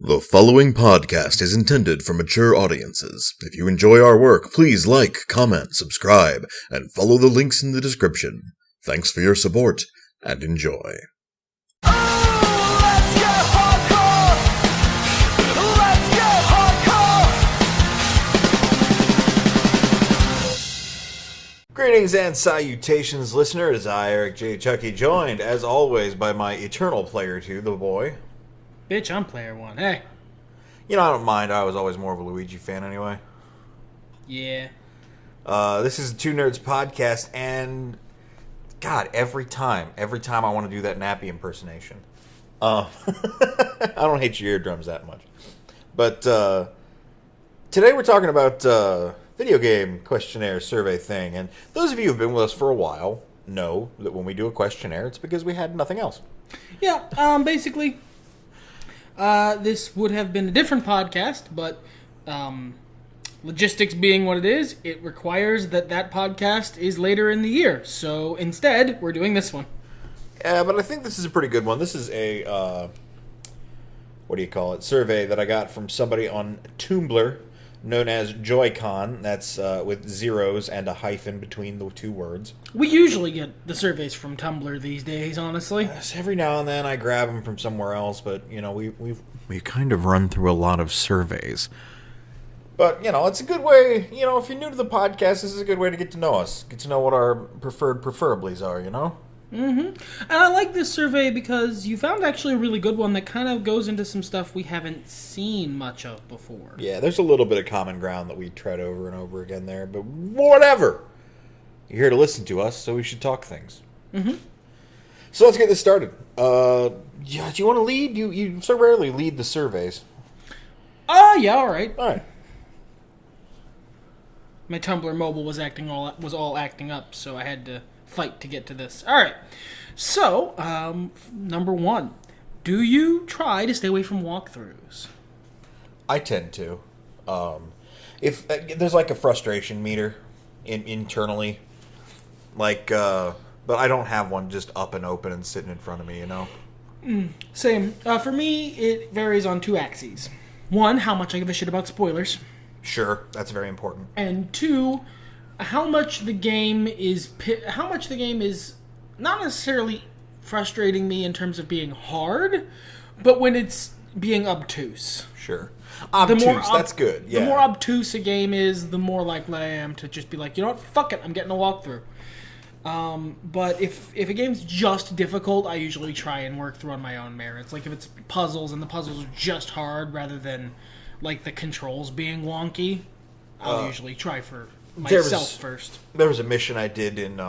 The following podcast is intended for mature audiences. If you enjoy our work, please like, comment, subscribe, and follow the links in the description. Thanks for your support, and enjoy. Greetings and salutations, listener. It is I, Eric J. Chucky, joined, as always, by my eternal player 2, the boy. Bitch, I'm player 1. Hey. You know, I don't mind. I was always more of a Luigi fan anyway. Yeah. This is the Two Nerds podcast, and God, every time I want to do that Nappy impersonation. I don't hate your eardrums that much. But today we're talking about video game questionnaire survey thing, and those of you who have been with us for a while know that when we do a questionnaire, it's because we had nothing else. Yeah, basically, this would have been a different podcast, but logistics being what it is, it requires that podcast is later in the year. So instead, we're doing this one. Yeah, but I think this is a pretty good one. This is a, survey that I got from somebody on Tumblr, known as Joy-Con. That's with zeros and a hyphen between the two words. We usually get the surveys from Tumblr these days, honestly. Yes, every now and then I grab them from somewhere else, but, you know, we kind of run through a lot of surveys. But, you know, it's a good way, you know, if you're new to the podcast, this is a good way to get to know us. Get to know what our preferred preferablies are, you know? Mm-hmm. And I like this survey because you found actually a really good one that kind of goes into some stuff we haven't seen much of before. Yeah, there's a little bit of common ground that we tread over and over again there, but whatever. You're here to listen to us, so we should talk things. Mm-hmm. So let's get this started. Do you want to lead? You so rarely lead the surveys. Yeah, all right. All right. My Tumblr mobile was all acting up, so I had to fight to get to this. All right. So, number 1, do you try to stay away from walkthroughs? I tend to. If there's like a frustration meter internally, like, but I don't have one just up and open and sitting in front of me, you know. Same. For me, it varies on 2 axes. 1, how much I give a shit about spoilers. Sure, that's very important. And 2, how much the game is not necessarily frustrating me in terms of being hard, but when it's being obtuse. Sure. Obtuse, that's good. Yeah. The more obtuse a game is, the more likely I am to just be like, you know what, fuck it, I'm getting a walkthrough. But if a game's just difficult, I usually try and work through on my own merits. Like if it's puzzles and the puzzles are just hard rather than like the controls being wonky, I'll usually try for myself first. There was a mission I did in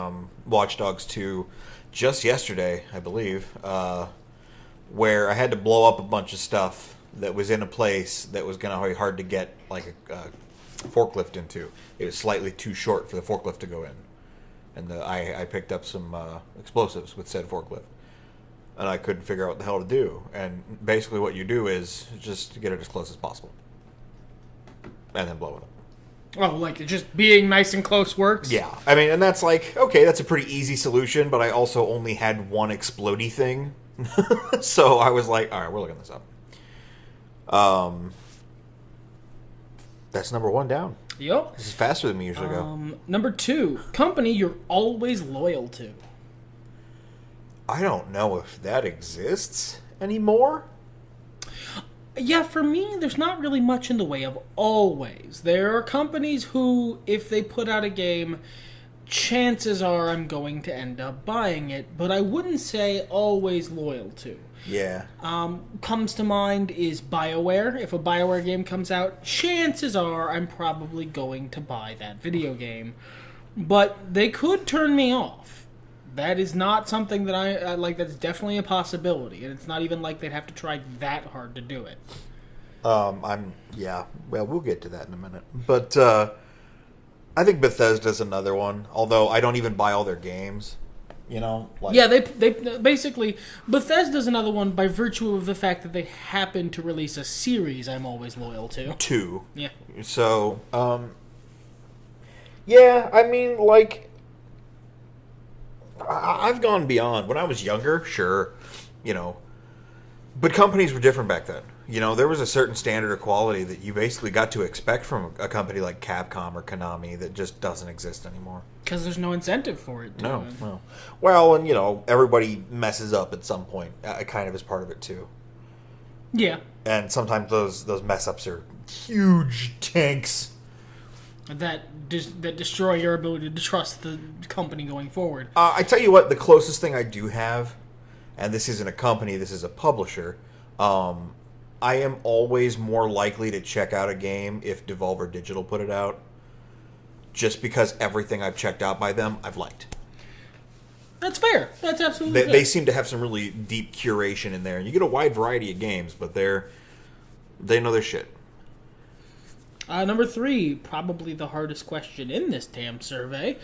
Watch Dogs 2 just yesterday, I believe, where I had to blow up a bunch of stuff that was in a place that was going to be hard to get like a forklift into. It was slightly too short for the forklift to go in. And I picked up some explosives with said forklift. And I couldn't figure out what the hell to do. And basically what you do is just get it as close as possible. And then blow it up. Oh, like just being nice and close works? Yeah. I mean, and that's like, okay, that's a pretty easy solution, but I also only had one explodey thing. So I was like, all right, we're looking this up. That's number 1 down. Yep. This is faster than we usually go. Number 2, company you're always loyal to. I don't know if that exists anymore. Yeah, for me, there's not really much in the way of always. There are companies who, if they put out a game, chances are I'm going to end up buying it, but I wouldn't say always loyal to. Yeah. Comes to mind is BioWare. If a BioWare game comes out, chances are I'm probably going to buy that video game. But they could turn me off. That is not something that I like. That's definitely a possibility, and it's not even like they'd have to try that hard to do it. Yeah. Well, we'll get to that in a minute. But I think Bethesda's another one. Although I don't even buy all their games. You know. Like, yeah, they basically Bethesda's another one by virtue of the fact that they happen to release a series. I'm always loyal to 2. Yeah. So, yeah. I mean, like. I've gone beyond. When I was younger, sure, you know, But companies were different back then. There was a certain standard of quality that you basically got to expect from a company like Capcom or Konami that just doesn't exist anymore. Because there's no incentive for it. No. Well, and, everybody messes up at some point. Kind of is part of it, too. Yeah. And sometimes those mess-ups are huge tanks. That destroy your ability to trust the company going forward. I tell you what, the closest thing I do have, and this isn't a company, this is a publisher, I am always more likely to check out a game if Devolver Digital put it out, just because everything I've checked out by them, I've liked. That's fair. That's absolutely fair. They seem to have some really deep curation in there, and you get a wide variety of games, but they know their shit. Number 3, probably the hardest question in this damn survey.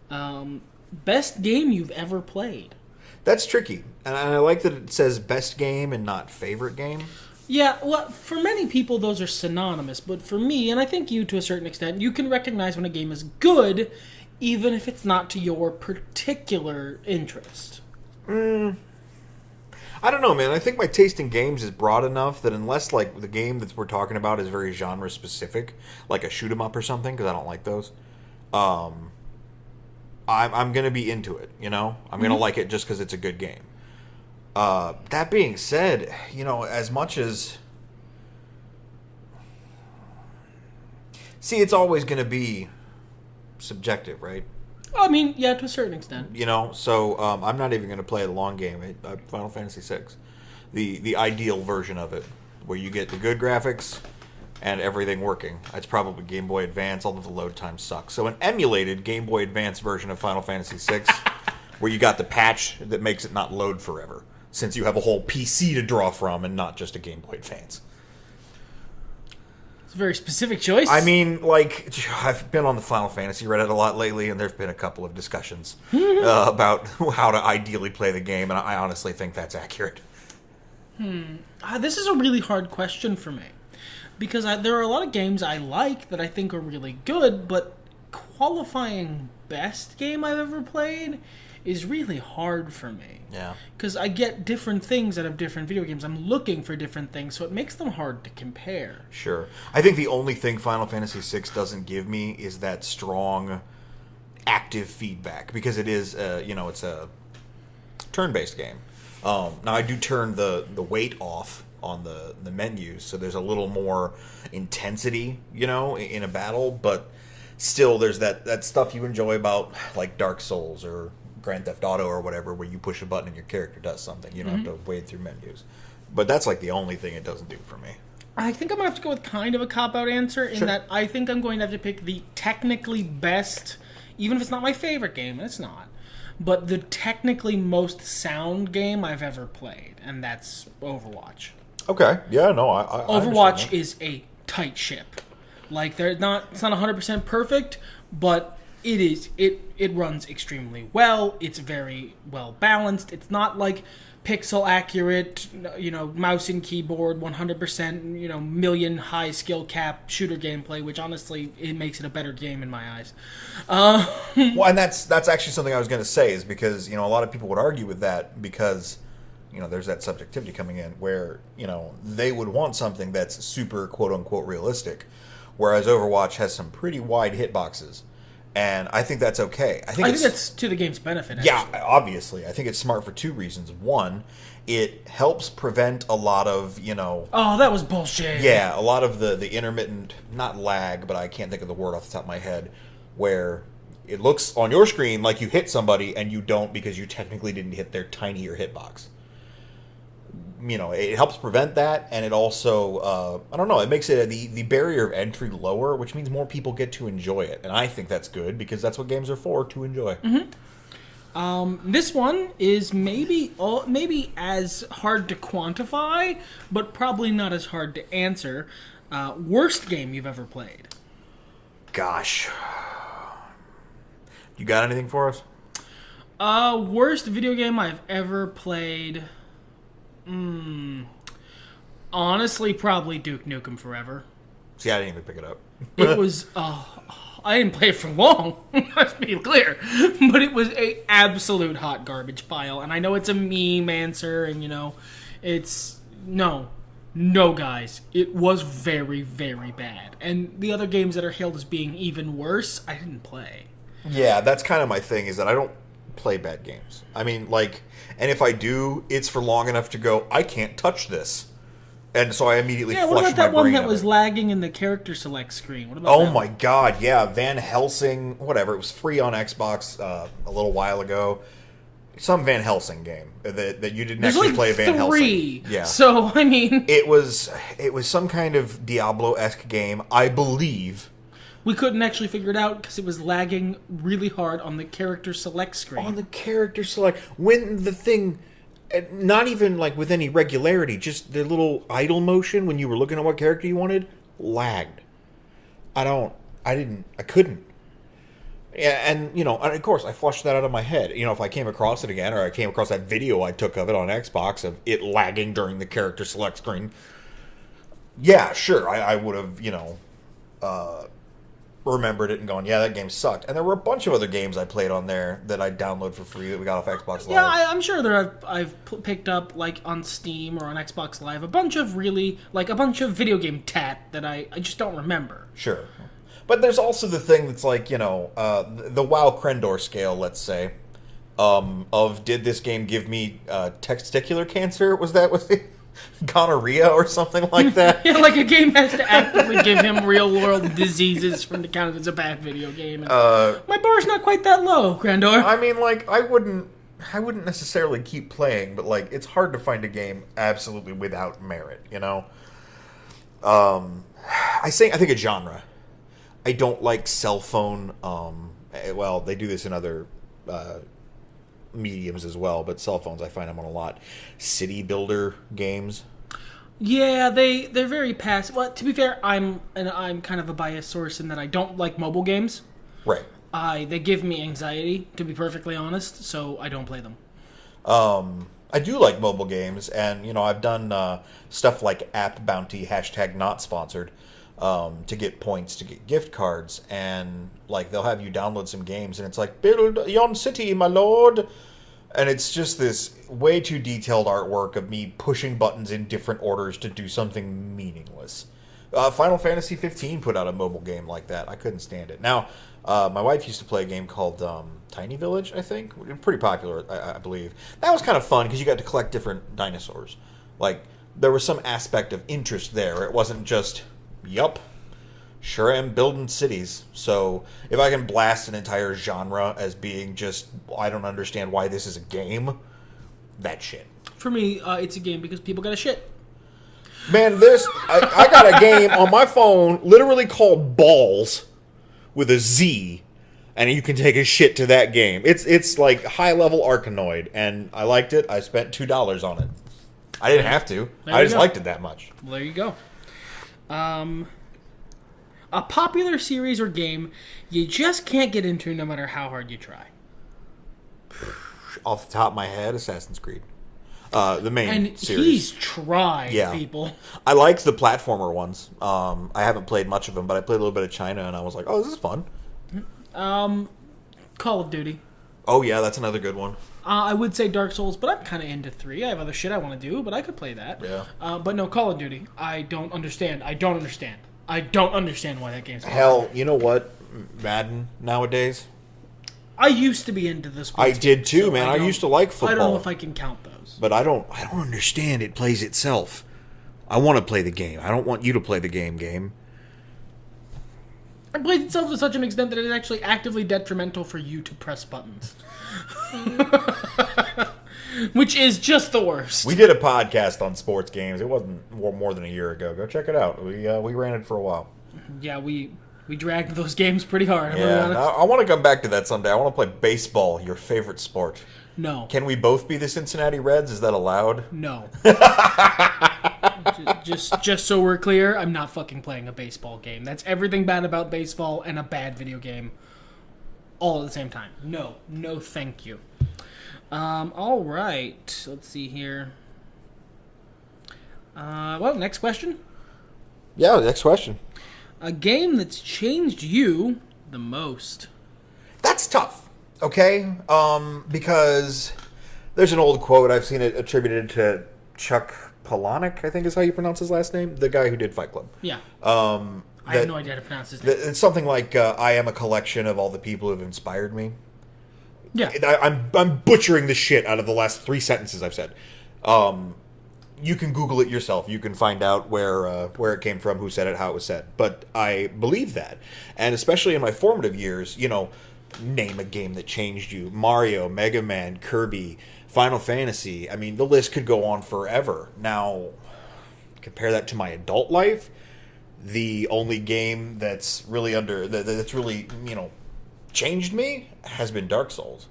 Best game you've ever played? That's tricky, and I like that it says best game and not favorite game. Yeah, well, for many people, those are synonymous. But for me, and I think you to a certain extent, you can recognize when a game is good, even if it's not to your particular interest. I don't know, man. I think my taste in games is broad enough that unless, the game that we're talking about is very genre-specific, like a shoot-'em-up or something, because I don't like those, I'm going to be into it, I'm going to like it just because it's a good game. That being said, as much as... See, it's always going to be subjective, right? I mean, yeah, to a certain extent. So I'm not even going to play the long game. Final Fantasy VI. The ideal version of it, where you get the good graphics and everything working. It's probably Game Boy Advance, although the load time sucks. So an emulated Game Boy Advance version of Final Fantasy VI, where you got the patch that makes it not load forever, since you have a whole PC to draw from and not just a Game Boy Advance. It's a very specific choice. I mean, I've been on the Final Fantasy Reddit a lot lately, and there's been a couple of discussions about how to ideally play the game, and I honestly think that's accurate. This is a really hard question for me. Because there are a lot of games I like that I think are really good, but qualifying best game I've ever played is really hard for me. Yeah. Because I get different things out of different video games. I'm looking for different things, so it makes them hard to compare. Sure. I think the only thing Final Fantasy VI doesn't give me is that strong active feedback, because it is, it's a turn-based game. Now, I do turn the weight off on the menus, so there's a little more intensity, in a battle, but still there's that stuff you enjoy about, like, Dark Souls or Grand Theft Auto or whatever, where you push a button and your character does something. You don't have to wade through menus. But that's, the only thing it doesn't do for me. I think I'm going to have to go with kind of a cop-out answer in that I think I'm going to have to pick the technically best, even if it's not my favorite game, and it's not, but the technically most sound game I've ever played, and that's Overwatch. Okay. Yeah, no, I Overwatch is a tight ship. It's not 100% perfect, but it is. It runs extremely well. It's very well balanced. It's not pixel accurate, mouse and keyboard, 100%, million high skill cap shooter gameplay, which honestly it makes it a better game in my eyes. Well, and that's actually something I was going to say, is because a lot of people would argue with that, because there's that subjectivity coming in where, they would want something that's super quote-unquote realistic, whereas Overwatch has some pretty wide hitboxes, and I think that's okay. I think that's to the game's benefit, actually. Yeah, obviously. I think it's smart for two reasons. One, it helps prevent a lot of, Oh, that was bullshit. Yeah, a lot of the intermittent, not lag, but I can't think of the word off the top of my head, where it looks on your screen like you hit somebody and you don't, because you technically didn't hit their tinier hitbox. It helps prevent that, and it also, it makes it the barrier of entry lower, which means more people get to enjoy it. And I think that's good, because that's what games are for, to enjoy. Mm-hmm. This one is maybe as hard to quantify, but probably not as hard to answer. Worst game you've ever played? Gosh. You got anything for us? Worst video game I've ever played... honestly, probably Duke Nukem Forever. See, I didn't even pick it up. It was, I didn't play it for long, let's be clear, but it was a absolute hot garbage pile, and I know it's a meme answer, and, it's No, guys. It was very, very bad. And the other games that are hailed as being even worse, I didn't play. Yeah, that's kind of my thing, is that I don't play bad games. I mean, like, and if I do, it's for long enough to go, I can't touch this. And so I immediately flush my brain. What about that one that was lagging in the character select screen? What about that my God, yeah. Van Helsing, whatever. It was free on Xbox a little while ago. Some Van Helsing game that you didn't actually play Van Helsing. Yeah. So, I mean... It was some kind of Diablo-esque game, I believe. We couldn't actually figure it out because it was lagging really hard on the character select screen. On the character select. When the thing... Not even like with any regularity, just the little idle motion when you were looking at what character you wanted, lagged. I couldn't. Yeah, and, you know, and of course, I flushed that out of my head. You know, if I came across it again, or I came across that video I took of it on Xbox of it lagging during the character select screen, yeah, sure, I would have, you know, remembered it and gone, yeah, that game sucked. And there were a bunch of other games I played on there that I downloaded for free that we got off Xbox Live. Yeah, I'm sure I've picked up, like, on Steam or on Xbox Live, a bunch of video game tat that I just don't remember. Sure. But there's also the thing that's like, you know, the WoW Krendor scale, let's say, of did this game give me testicular cancer? Was it gonorrhea or something like that? Yeah, like a game has to actively give him real-world diseases from the count as a bad video game. And my bar's not quite that low, Krendor. I mean, like, I wouldn't necessarily keep playing, but, like, it's hard to find a game absolutely without merit, you know? I think a genre. I don't like cell phone. Well, they do this in other mediums as well, but cell phones, I find them on a lot. City builder games. Yeah, they're very passive. Well, to be fair, I'm kind of a biased source in that I don't like mobile games. Right. They give me anxiety, to be perfectly honest, so I don't play them. I do like mobile games, and you know, I've done stuff like App Bounty #NotSponsored. To get points, to get gift cards, and like they'll have you download some games, and it's like, build yon city, my lord, and it's just this way too detailed artwork of me pushing buttons in different orders to do something meaningless. Final Fantasy 15 put out a mobile game like that. I couldn't stand it. Now, my wife used to play a game called Tiny Village, I think. Pretty popular, I believe. That was kind of fun because you got to collect different dinosaurs. Like, there was some aspect of interest there. It wasn't just... Yup. Sure am building cities. So if I can blast an entire genre as being just, I don't understand why this is a game, that's shit. For me, it's a game because people got a shit. Man, I got a game on my phone literally called Balls with a Z, and you can take a shit to that game. It's like high-level Arkanoid, and I liked it. I spent $2 on it. I didn't have to. I just liked it that much. Well, there you go. A popular series or game you just can't get into no matter how hard you try. Off the top of my head, Assassin's Creed. The main series. And he's tried, people. I liked the platformer ones. I haven't played much of them, but I played a little bit of China, and I was like, oh, this is fun. Call of Duty. Oh, yeah, that's another good one. I would say Dark Souls, but I'm kind of into 3. I have other shit I want to do, but I could play that. Yeah. But no, Call of Duty. I don't understand why that game's Hell, you know what? Madden nowadays? I used to be into this. I did too, man. I used to like football. I don't know if I can count those. But I don't understand it plays itself. I want to play the game. I don't want you to play the game. It plays itself to such an extent that it is actually actively detrimental for you to press buttons. Which is just the worst. We did a podcast on sports games. It wasn't more than a year ago. Go check it out. We ran it for a while. Yeah, we dragged those games pretty hard. I want to come back to that someday. I want to play baseball, your favorite sport. No. Can we both be the Cincinnati Reds? Is that allowed? No. just so we're clear, I'm not fucking playing a baseball game. That's everything bad about baseball and a bad video game all at the same time. No, thank you. All right. Let's see here. Next question. Yeah, next question. A game that's changed you the most. That's tough. Okay? Because there's an old quote, I've seen it attributed to Chuck Polonic, I think is how you pronounce his last name. The guy who did Fight Club. Yeah. I have no idea how to pronounce his name. It's something like, I am a collection of all the people who have inspired me. Yeah. I'm butchering the shit out of the last 3 sentences I've said. You can Google it yourself. You can find out where it came from, who said it, how it was said. But I believe that. And especially in my formative years, name a game that changed you. Mario, Mega Man, Kirby, Final Fantasy. I mean, the list could go on forever. Now, compare that to my adult life. The only game that's really changed me has been Dark Souls.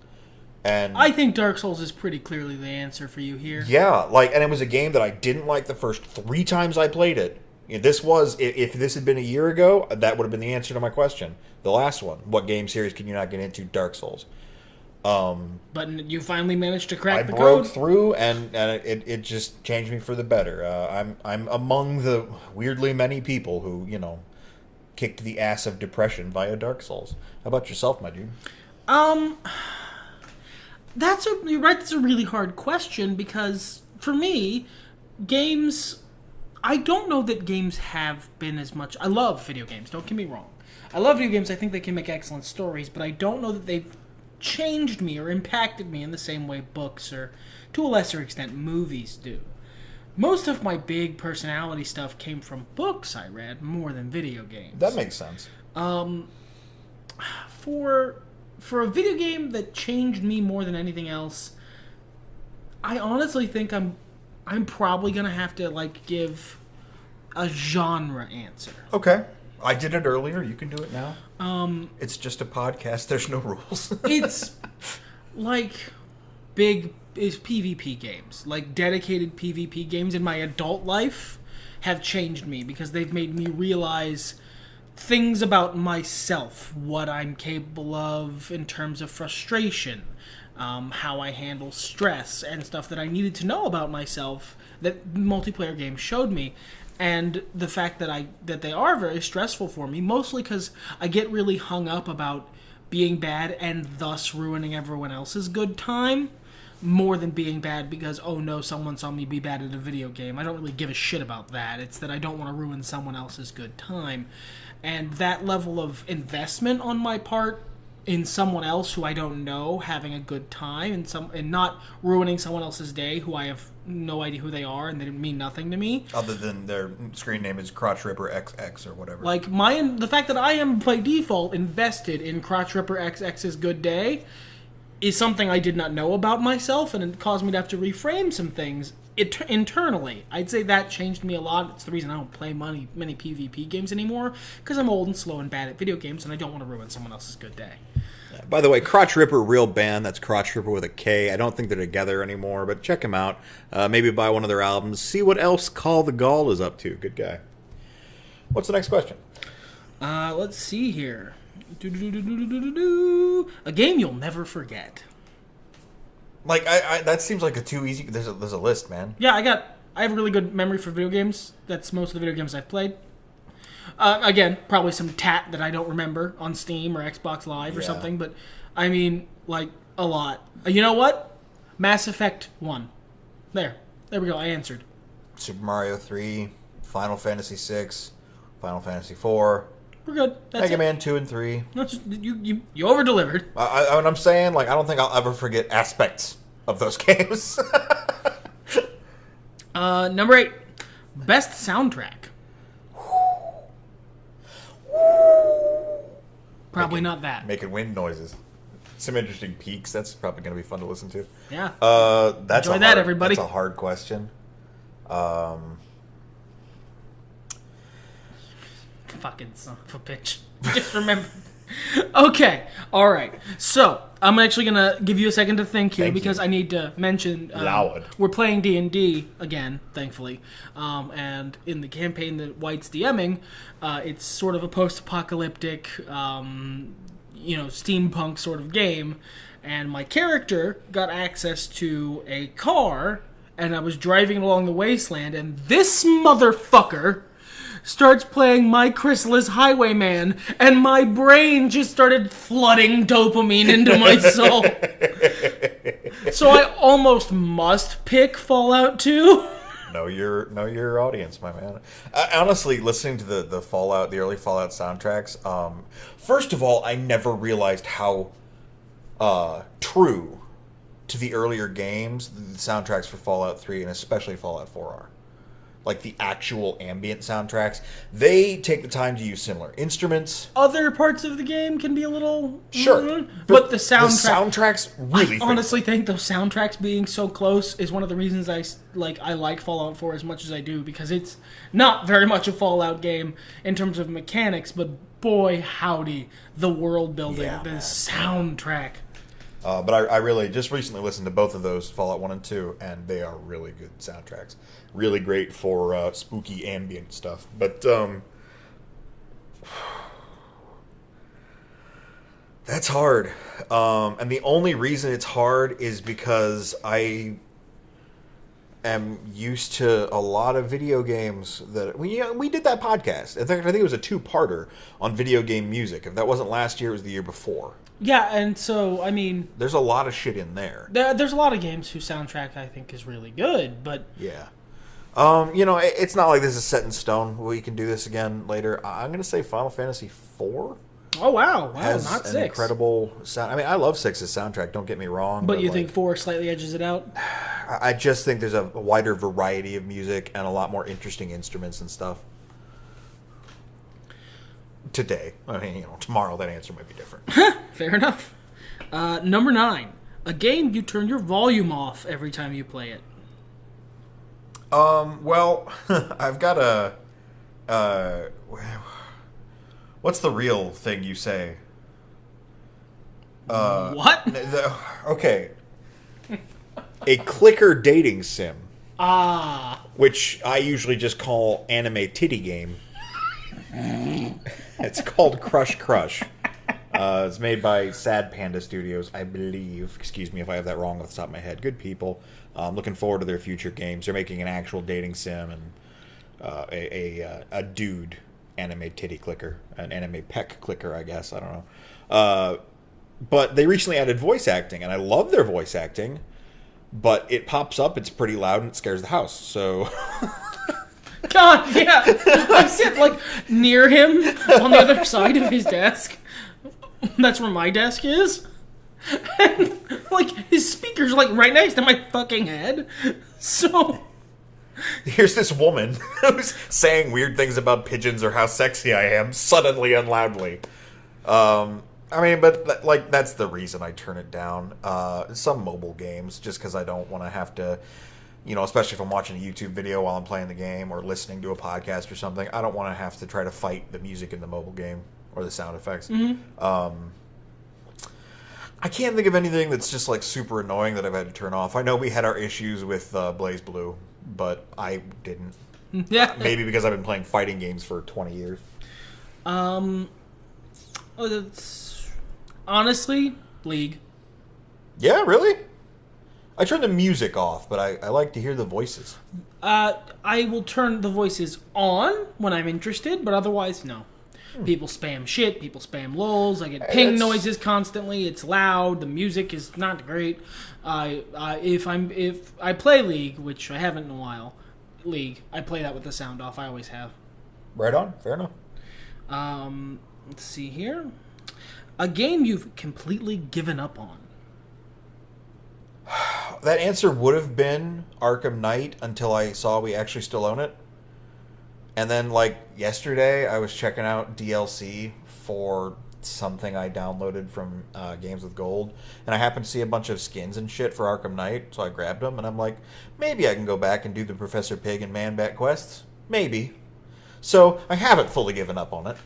And I think Dark Souls is pretty clearly the answer for you here. Yeah, and it was a game that I didn't like the first 3 times I played it. If this had been a year ago, that would have been the answer to my question. The last one, what game series can you not get into? Dark Souls. But you finally managed to crack the code. I broke through, and it just changed me for the better. I'm among the weirdly many people who kicked the ass of depression via Dark Souls. How about yourself, my dude? You're right. That's a really hard question because for me, games. I don't know that games have been as much. I love video games. Don't get me wrong. I love video games. I think they can make excellent stories, but I don't know that they've changed me or impacted me in the same way books or, to a lesser extent, movies do. Most of my big personality stuff came from books I read more than video games. That makes sense. For a video game that changed me more than anything else, I honestly think I'm probably gonna have to give a genre answer. Okay. I did it earlier. You can do it now. It's just a podcast. There's no rules. It's is PvP games. Dedicated PvP games in my adult life have changed me because they've made me realize things about myself, what I'm capable of in terms of frustration, how I handle stress, and stuff that I needed to know about myself that multiplayer games showed me. And the fact that they are very stressful for me, mostly because I get really hung up about being bad and thus ruining everyone else's good time, more than being bad because, oh no, someone saw me be bad at a video game. I don't really give a shit about that. It's that I don't want to ruin someone else's good time. And that level of investment on my part in someone else who I don't know having a good time and not ruining someone else's day who I have no idea who they are and they mean nothing to me. Other than their screen name is Crotch Ripper XX or whatever. The fact that I am by default invested in Crotch Ripper XX's good day is something I did not know about myself, and it caused me to have to reframe some things internally. I'd say that changed me a lot. It's the reason I don't play many PvP games anymore, because I'm old and slow and bad at video games, and I don't want to ruin someone else's good day. Yeah, by the way, Crotch Ripper, real band. That's Crotch Ripper with a K. I don't think they're together anymore, but check them out. Maybe buy one of their albums. See what else Call the Gall is up to. Good guy. What's the next question? Let's see here. A game you'll never forget. That seems like a too easy. There's a list, man. Yeah, I have a really good memory for video games. That's most of the video games I've played. Again, probably some tat that I don't remember on Steam or Xbox Live or something, but I mean, a lot. You know what? Mass Effect 1. There we go. I answered. Super Mario 3, Final Fantasy 6, Final Fantasy 4. We're good. That's Mega Man 2 and 3. No, just, you over-delivered. What I'm saying, I don't think I'll ever forget aspects of those games. Number 8. Best soundtrack. Probably not that. Making wind noises. Some interesting peaks. That's probably going to be fun to listen to. Yeah. Enjoy that, everybody. That's a hard question. Fucking son of a bitch. Just remember. Okay. All right. So I'm actually gonna give you a second to think here because I need to mention we're playing D&D again, thankfully, and in the campaign that White's DMing, it's sort of a post-apocalyptic, steampunk sort of game, and my character got access to a car, and I was driving along the wasteland, and this motherfucker starts playing My Chrysalis Highwayman, and my brain just started flooding dopamine into my soul. So I almost must pick Fallout 2. Know your audience, my man. Honestly, listening to the early Fallout soundtracks. First of all, I never realized how true to the earlier games the soundtracks for Fallout 3 and especially Fallout 4 are. Like the actual ambient soundtracks, they take the time to use similar instruments. Other parts of the game can be a little sure, but the soundtracks really. I honestly think those soundtracks being so close is one of the reasons I like Fallout 4 as much as I do, because it's not very much a Fallout game in terms of mechanics, but boy howdy, the world building, the soundtrack. But I really just recently listened to both of those, Fallout 1 and 2, and they are really good soundtracks. Really great for spooky ambient stuff. But that's hard. And the only reason it's hard is because I am used to a lot of video games that... We did that podcast. In fact, I think it was a 2-parter on video game music. If that wasn't last year, it was the year before. Yeah, and so, I mean... There's a lot of shit in there. There's a lot of games whose soundtrack I think is really good, but... Yeah. It's not like this is set in stone. We can do this again later. I'm going to say Final Fantasy IV. Oh, wow. Has not an 6. incredible sound. I mean, I love 6's soundtrack, don't get me wrong. But you think 4 slightly edges it out? I just think there's a wider variety of music and a lot more interesting instruments and stuff. Today. I mean, tomorrow that answer might be different. Fair enough. Number 9. A game you turn your volume off every time you play it. Well, I've got what's the real thing you say? What? Okay. A clicker dating sim. Ah. Which I usually just call anime titty game. It's called Crush Crush. It's made by Sad Panda Studios, I believe. Excuse me if I have that wrong off the top of my head. Good people. I'm looking forward to their future games. They're making an actual dating sim and a dude anime titty clicker, an anime peck clicker, I guess. I don't know. But they recently added voice acting, and I love their voice acting. But it pops up, it's pretty loud, and it scares the house. So... God, yeah. I sit, near him on the other side of his desk. That's where my desk is. And, his speaker's, right next to my fucking head. So... Here's this woman who's saying weird things about pigeons or how sexy I am, suddenly and loudly. That's the reason I turn it down. Some mobile games, just because I don't want to have to... especially if I'm watching a YouTube video while I'm playing the game or listening to a podcast or something, I don't want to have to try to fight the music in the mobile game or the sound effects. Mm-hmm. I can't think of anything that's just super annoying that I've had to turn off. I know we had our issues with Blaze Blue, but I didn't. Yeah. Maybe because I've been playing fighting games for 20 years. Honestly, League. Yeah, really? I turn the music off, but I like to hear the voices. I will turn the voices on when I'm interested, but otherwise, no. People spam shit, people spam lols, I get ping noises constantly, it's loud, the music is not great. If I play League, which I haven't in a while, I play that with the sound off, I always have. Right on, fair enough. Let's see here. A game you've completely given up on. That answer would have been Arkham Knight until I saw we actually still own it. And then, yesterday, I was checking out DLC for something I downloaded from Games with Gold. And I happened to see a bunch of skins and shit for Arkham Knight, so I grabbed them. And I'm like, maybe I can go back and do the Professor Pig and Man Bat quests. Maybe. So, I haven't fully given up on it.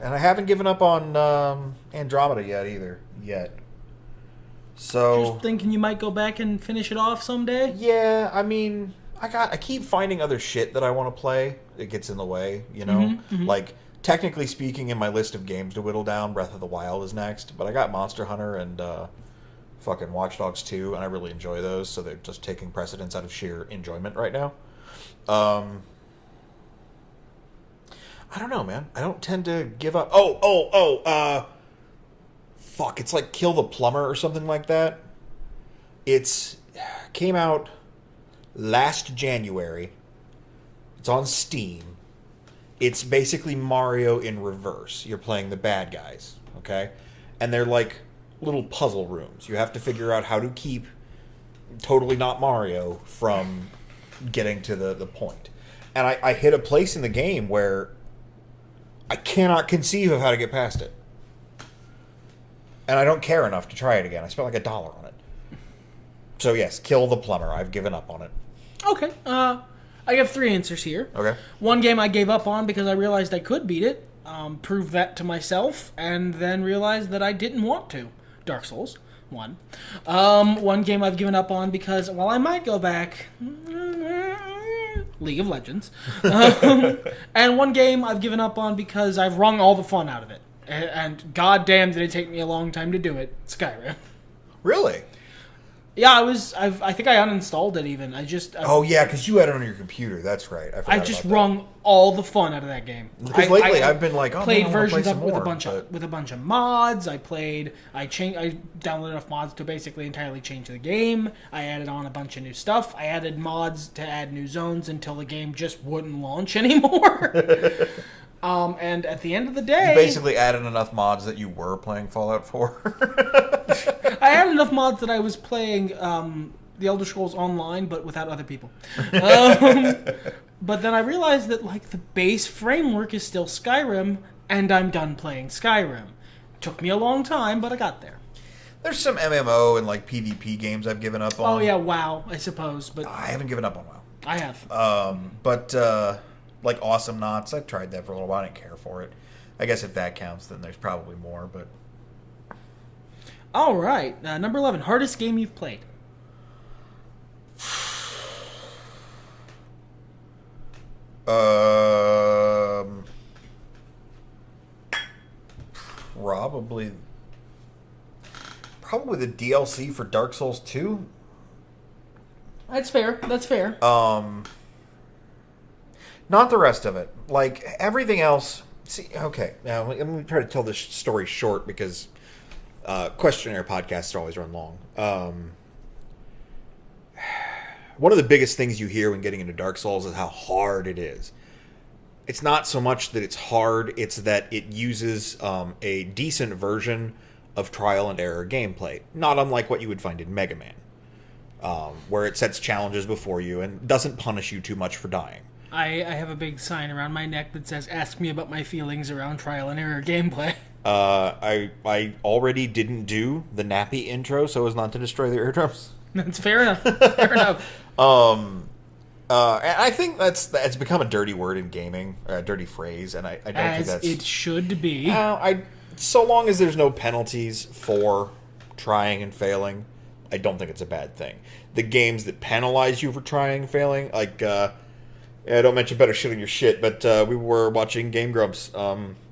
And I haven't given up on Andromeda yet. So just thinking you might go back and finish it off someday? Yeah, I mean, I keep finding other shit that I want to play. It gets in the way, Mm-hmm. Technically speaking, in my list of games to whittle down, Breath of the Wild is next. But I got Monster Hunter and fucking Watch Dogs 2, and I really enjoy those. So they're just taking precedence out of sheer enjoyment right now. I don't know, man. I don't tend to give up. Fuck, it's like Kill the Plumber or something like that. It's came out last January. It's on Steam. It's basically Mario in reverse. You're playing the bad guys, okay? And they're like little puzzle rooms. You have to figure out how to keep totally not Mario from getting to the point. And I hit a place in the game where I cannot conceive of how to get past it. And I don't care enough to try it again. I spent like $1 on it. So yes, kill the plumber. I've given up on it. Okay. I have 3 answers here. Okay. One game I gave up on because I realized I could beat it. Proved that to myself, and then realized that I didn't want to. Dark Souls 1. One game I've given up on because, well, I might go back. League of Legends. And one game I've given up on because I've wrung all the fun out of it. And goddamn did it take me a long time to do it. Skyrim. Really? Yeah, I think I uninstalled it even. Oh yeah, because you had it on your computer. That's right. I just wrung all the fun out of that game. Because lately I've been like, played versions of it with a bunch of mods. I downloaded enough mods to basically entirely change the game. I added on a bunch of new stuff. I added mods to add new zones until the game just wouldn't launch anymore. And at the end of the day, you basically added enough mods that you were playing Fallout 4. I had enough mods that I was playing The Elder Scrolls Online, but without other people. But then I realized that like the base framework is still Skyrim, and I'm done playing Skyrim. Took me a long time, but I got there. There's some MMO and like PvP games I've given up on. Oh yeah, WoW, I suppose, but I haven't given up on WoW. I have. But like Awesome Knots, I tried that for a little while. I didn't care for it. I guess if that counts, then there's probably more. But all right, number 11, hardest game you've played. Probably the DLC for Dark Souls 2. That's fair. Not the rest of it. Like, everything else... See, okay, now let me try to tell this story short because Questionnaire podcasts always run long. One of the biggest things you hear when getting into Dark Souls is how hard it is. It's not so much that it's hard, it's that it uses a decent version of trial and error gameplay. Not unlike what you would find in Mega Man, where it sets challenges before you and doesn't punish you too much for dying. I have a big sign around my neck that says, "Ask me about my feelings around trial and error gameplay." I already didn't do the nappy intro so as not to destroy the eardrums. That's fair enough. Fair enough. And I think that's become a dirty word in gaming, or a dirty phrase, and I don't think that's... it should be. So long as there's no penalties for trying and failing, I don't think it's a bad thing. The games that penalize you for trying and failing, like... I don't mention better shit on your shit, but we were watching Game Grumps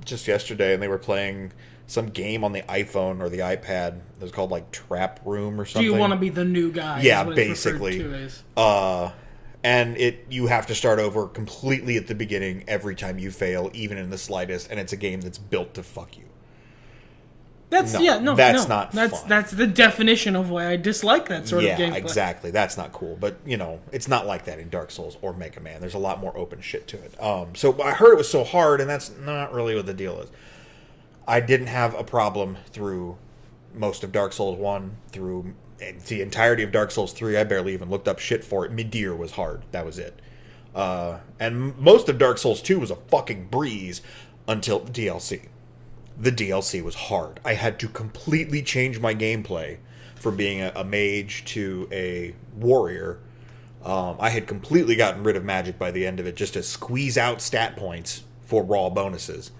just yesterday, and they were playing some game on the iPhone or the iPad. It was called, like, Trap Room or something. Do you want to be the new guy? Yeah, basically. And you have to start over completely at the beginning every time you fail, even in the slightest, and it's a game that's built to fuck you. That's not fun. That's the definition of why I dislike that sort of gameplay. Yeah, exactly. That's not cool. But, it's not like that in Dark Souls or Mega Man. There's a lot more open shit to it. So I heard it was so hard, and that's not really what the deal is. I didn't have a problem through most of Dark Souls 1, through the entirety of Dark Souls 3. I barely even looked up shit for it. Midir was hard. That was it. And most of Dark Souls 2 was a fucking breeze until the DLC. The DLC was hard. I had to completely change my gameplay from being a mage to a warrior. I had completely gotten rid of magic by the end of it just to squeeze out stat points for raw bonuses.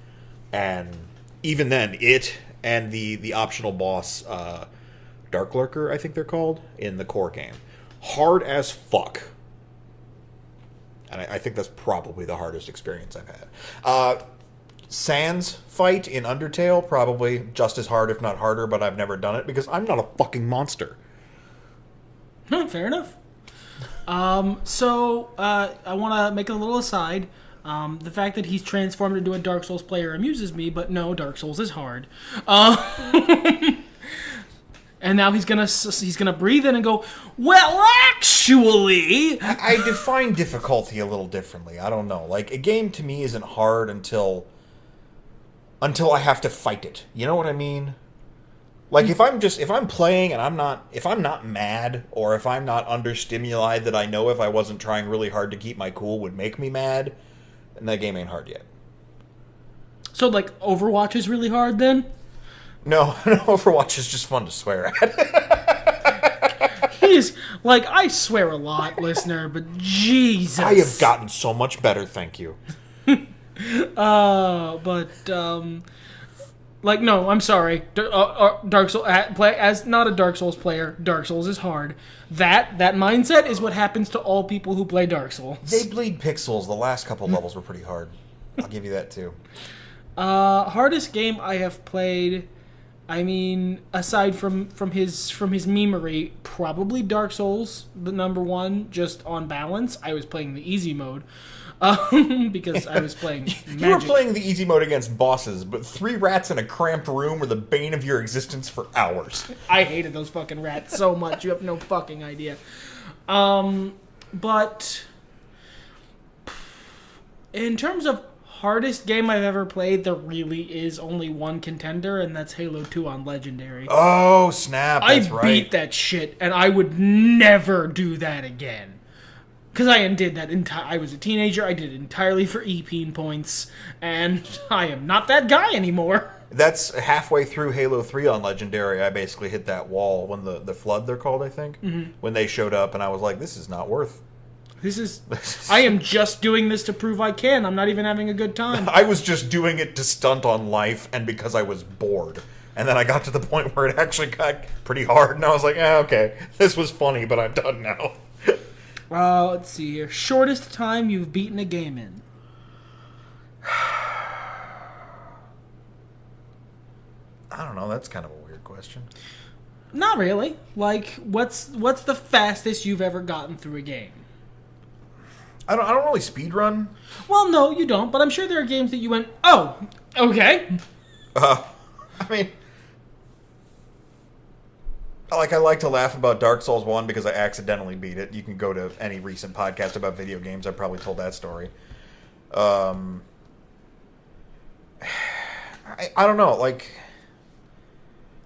And even then, it and the optional boss, Dark Lurker, I think they're called, in the core game. Hard as fuck. And I think that's probably the hardest experience I've had. Sans fight in Undertale, probably just as hard, if not harder, but I've never done it because I'm not a fucking monster. No, fair enough. So I want to make a little aside. The fact that he's transformed into a Dark Souls player amuses me, but no, Dark Souls is hard. And now he's gonna breathe in and go, well, actually... I define difficulty a little differently. I don't know. Like, a game to me isn't hard until I have to fight it. You know what I mean? Like, if I'm playing and if I'm not mad, or if I'm not under stimuli that I know if I wasn't trying really hard to keep my cool would make me mad, then that game ain't hard yet. So, like, Overwatch is really hard, then? No, Overwatch is just fun to swear at. He's, like, I swear a lot, listener, but Jesus. I have gotten so much better, thank you. Like, no, I'm sorry. Dark Souls, as not a Dark Souls player, Dark Souls is hard. That mindset is what happens to all people who play Dark Souls. They bleed pixels. The last couple levels were pretty hard. I'll give you that, too. Hardest game I have played, I mean, aside from his memery, probably Dark Souls, the number one, just on balance. I was playing the easy mode. Because I was playing Magic. You were playing the easy mode against bosses, but 3 rats in a cramped room were the bane of your existence for hours. I hated those fucking rats so much. You have no fucking idea. But in terms of hardest game I've ever played, there really is only one contender, and that's Halo 2 on Legendary. Oh, snap. That's right. I beat that shit, and I would never do that again. Because I did that I was a teenager, I did it entirely for EP points, and I am not that guy anymore. That's halfway through Halo 3 on Legendary. I basically hit that wall when the Flood, they're called, I think, when they showed up, and I was like, this is not worth. I am just doing this to prove I can. I'm not even having a good time. I was just doing it to stunt on life, and because I was bored. And then I got to the point where it actually got pretty hard, and I was like, okay, this was funny, but I'm done now. Let's see here. Shortest time you've beaten a game in? I don't know. That's kind of a weird question. Not really. Like, what's the fastest you've ever gotten through a game? I don't really speedrun. Well, no, you don't. But I'm sure there are games that you went, oh, okay. I mean, I like to laugh about Dark Souls 1 because I accidentally beat it. You can go to any recent podcast about video games. I probably told that story. I don't know. Like,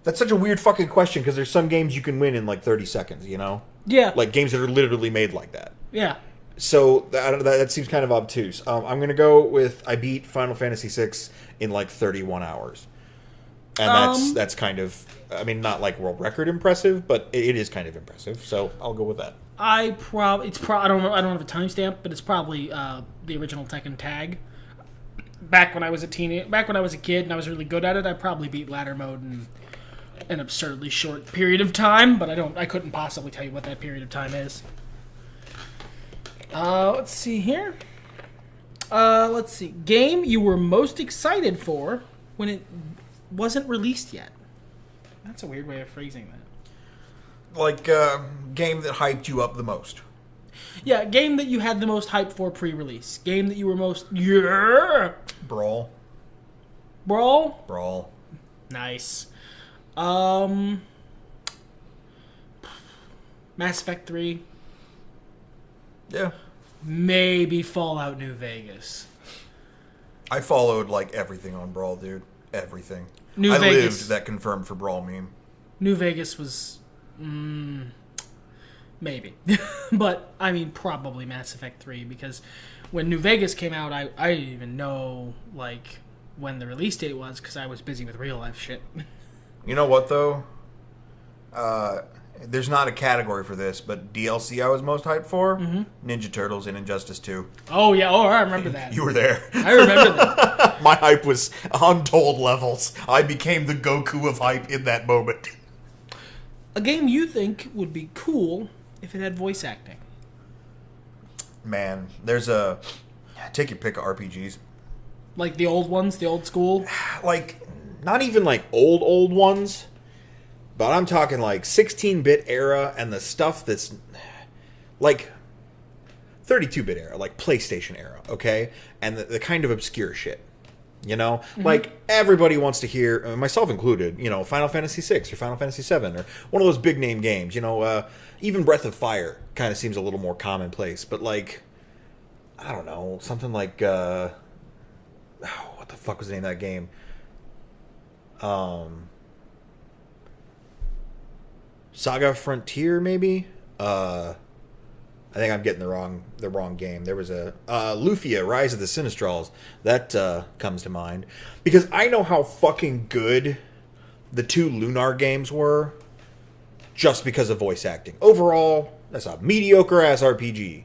that's such a weird fucking question because there's some games you can win in like 30 seconds, you know? Yeah. Like games that are literally made like that. Yeah. So that seems kind of obtuse. I'm going to go with I beat Final Fantasy VI in like 31 hours. And that's kind of, I mean, not like world record impressive, but it is kind of impressive. So I'll go with that. I don't know. I don't have a timestamp, but it's probably the original Tekken Tag. Back when I was a kid and I was really good at it, I probably beat ladder mode in an absurdly short period of time. But I couldn't possibly tell you what that period of time is. Let's see here. Let's see. Game you were most excited for when it wasn't released yet. That's a weird way of phrasing that. Like, game that hyped you up the most. Yeah, game that you had the most hype for pre-release. Game that you were most... Yeah! Brawl. Brawl? Brawl. Nice. Mass Effect 3. Yeah. Maybe Fallout New Vegas. I followed, like, everything on Brawl, dude. Everything. New I Vegas. lived that confirmed for Brawl meme. New Vegas was... maybe. But, I mean, probably Mass Effect 3, because when New Vegas came out, I didn't even know, like, when the release date was, because I was busy with real-life shit. You know what, though? There's not a category for this, but DLC I was most hyped for? Ninja Turtles and Injustice 2. Oh, yeah. Oh, I remember that. You were there. I remember that. My hype was untold levels. I became the Goku of hype in that moment. A game you think would be cool if it had voice acting? Man, take your pick of RPGs. Like the old ones, the old school? Like, not even like old ones, but I'm talking like 16-bit era and the stuff that's like 32-bit era, like PlayStation era, okay? And the kind of obscure shit. You know, like everybody wants to hear, myself included, you know, Final Fantasy VI or Final Fantasy VII or one of those big name games. You know, even Breath of Fire kind of seems a little more commonplace. But like, I don't know, something like what the fuck was the name of that game? Saga Frontier, maybe. I think I'm getting the wrong game. There was a Lufia, Rise of the Sinistrals. That comes to mind. Because I know how fucking good the 2 Lunar games were just because of voice acting. Overall, that's a mediocre-ass RPG.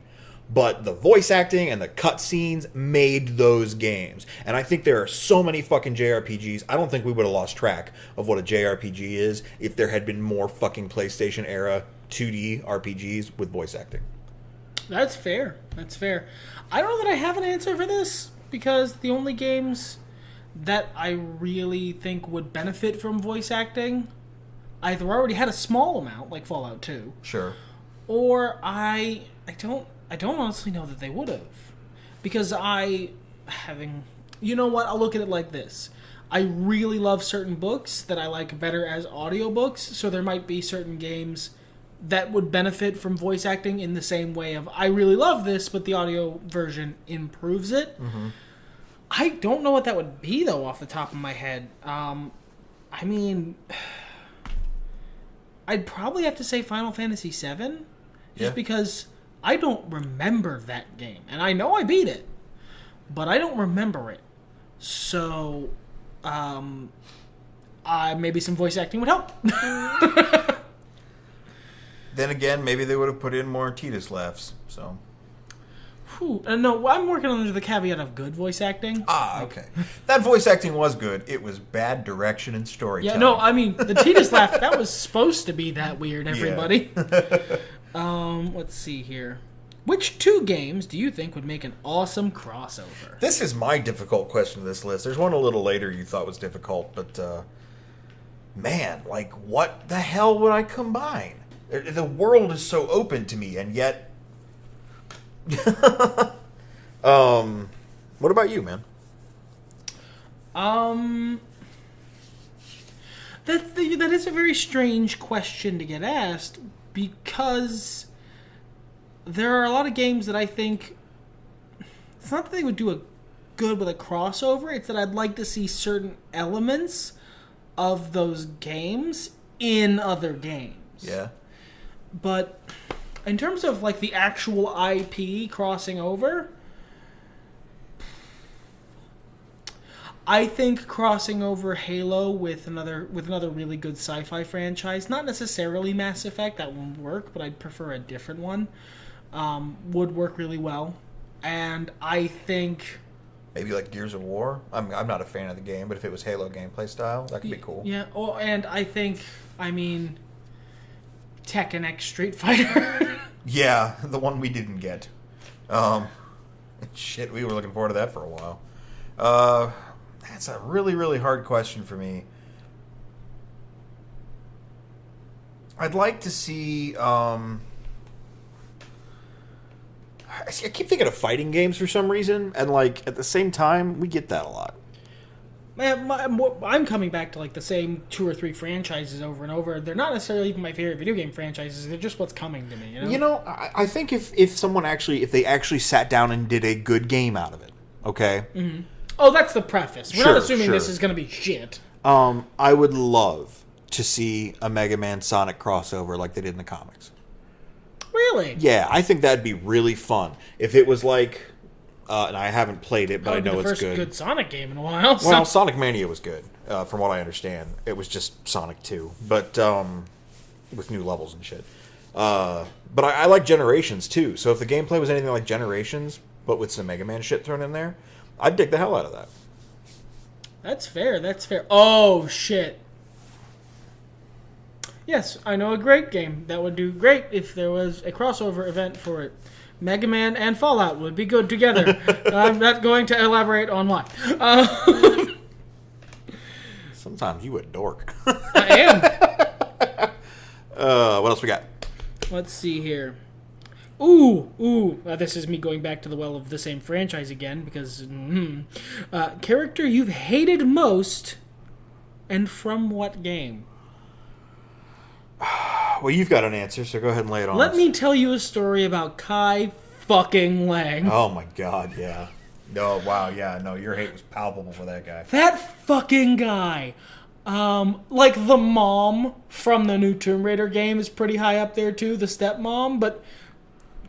But the voice acting and the cutscenes made those games. And I think there are so many fucking JRPGs. I don't think we would have lost track of what a JRPG is if there had been more fucking PlayStation-era 2D RPGs with voice acting. That's fair. That's fair. I don't know that I have an answer for this, because the only games that I really think would benefit from voice acting either already had a small amount, like Fallout 2. Sure. Or I don't honestly know that they would have. Because you know what, I'll look at it like this. I really love certain books that I like better as audiobooks, so there might be certain games that would benefit from voice acting in the same way of, I really love this, but the audio version improves it. Mm-hmm. I don't know what that would be, though, off the top of my head. I mean, I'd probably have to say Final Fantasy VII, just because I don't remember that game. And I know I beat it, but I don't remember it. So, maybe some voice acting would help. Then again, maybe they would have put in more Tidus laughs, so... No, I'm working under the caveat of good voice acting. Ah, okay. That voice acting was good. It was bad direction and storytelling. Yeah, no, I mean, the Tidus laugh, that was supposed to be that weird, everybody. Yeah. Let's see here. Which 2 games do you think would make an awesome crossover? This is my difficult question to this list. There's one a little later you thought was difficult, but, man, like, what the hell would I combine? The world is so open to me, and yet... what about you, man? That is a very strange question to get asked, because there are a lot of games that I think... It's not that they would do good with a crossover, it's that I'd like to see certain elements of those games in other games. Yeah. But in terms of like the actual IP crossing over, I think crossing over Halo with another really good sci-fi franchise, not necessarily Mass Effect, that won't work, but I'd prefer a different one, would work really well. And I think maybe like Gears of War. I'm not a fan of the game, but if it was Halo gameplay style, that could be cool. Yeah. Oh, and I mean, Tekken X Street Fighter. Yeah, the one we didn't get. Shit, we were looking forward to that for a while. That's a really, really hard question for me. I'd like to see... I keep thinking of fighting games for some reason, and like at the same time, we get that a lot. I'm coming back to like the same 2 or 3 franchises over and over. They're not necessarily even my favorite video game franchises. They're just what's coming to me. You know, I think if they actually sat down and did a good game out of it, okay. Mm-hmm. Oh, that's the preface. We're not assuming this is going to be shit. I would love to see a Mega Man Sonic crossover like they did in the comics. Really? Yeah, I think that'd be really fun if it was like. And I haven't played it, but I know it's good. The first good Sonic game in a while. Well, Sonic Mania was good, from what I understand. It was just Sonic 2, but with new levels and shit. But I like Generations, too. So if the gameplay was anything like Generations, but with some Mega Man shit thrown in there, I'd dig the hell out of that. That's fair. Oh, shit. Yes, I know a great game that would do great if there was a crossover event for it. Mega Man and Fallout would be good together. I'm not going to elaborate on why. Sometimes you a dork. I am. What else we got? Let's see here. This is me going back to the well of the same franchise again, because... character you've hated most, and from what game? Well, you've got an answer, so go ahead and lay it on Let us. me tell you a story about Kai fucking Lang. Oh my god, yeah. No, wow, yeah, no, your hate was palpable for that guy. That fucking guy. Like the mom from the new Tomb Raider game is pretty high up there too, the stepmom, but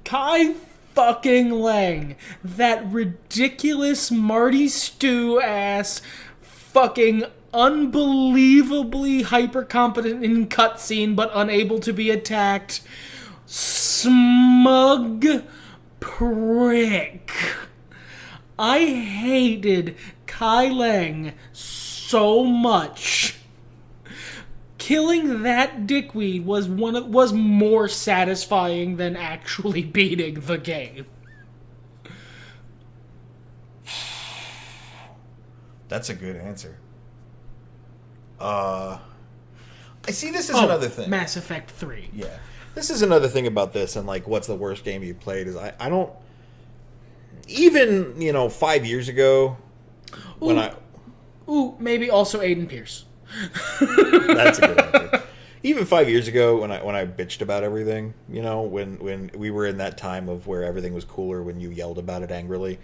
Kai fucking Lang, that ridiculous Marty Stew ass fucking unbelievably hyper competent in cutscene but unable to be attacked smug prick. I hated Kai Lang so much. Killing that dickweed was more satisfying than actually beating the game. That's a good answer. I see. This is another thing. Mass Effect 3. Yeah, this is another thing about this, and like, what's the worst game you played? Is I don't even 5 years ago when Maybe also Aiden Pierce. That's a good answer. Even 5 years ago, when I bitched about everything, when we were in that time of where everything was cooler, when you yelled about it angrily,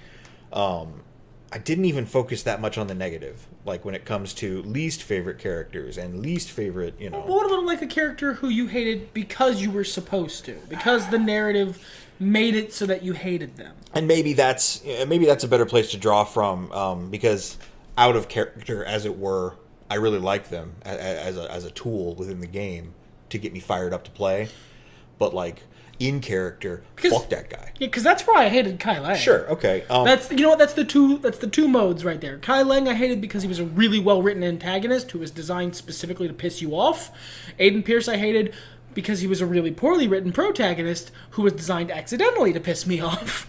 I didn't even focus that much on the negative. Like when it comes to least favorite characters and least favorite, What about like a character who you hated because you were supposed to, because the narrative made it so that you hated them? And maybe that's a better place to draw from, because out of character, as it were, I really like them as a tool within the game to get me fired up to play. But like in character, fuck that guy. Yeah, because that's why I hated Kai Lang. Sure, okay. That's the two modes right there. Kai Lang I hated because he was a really well written antagonist who was designed specifically to piss you off. Aiden Pierce I hated because he was a really poorly written protagonist who was designed accidentally to piss me off.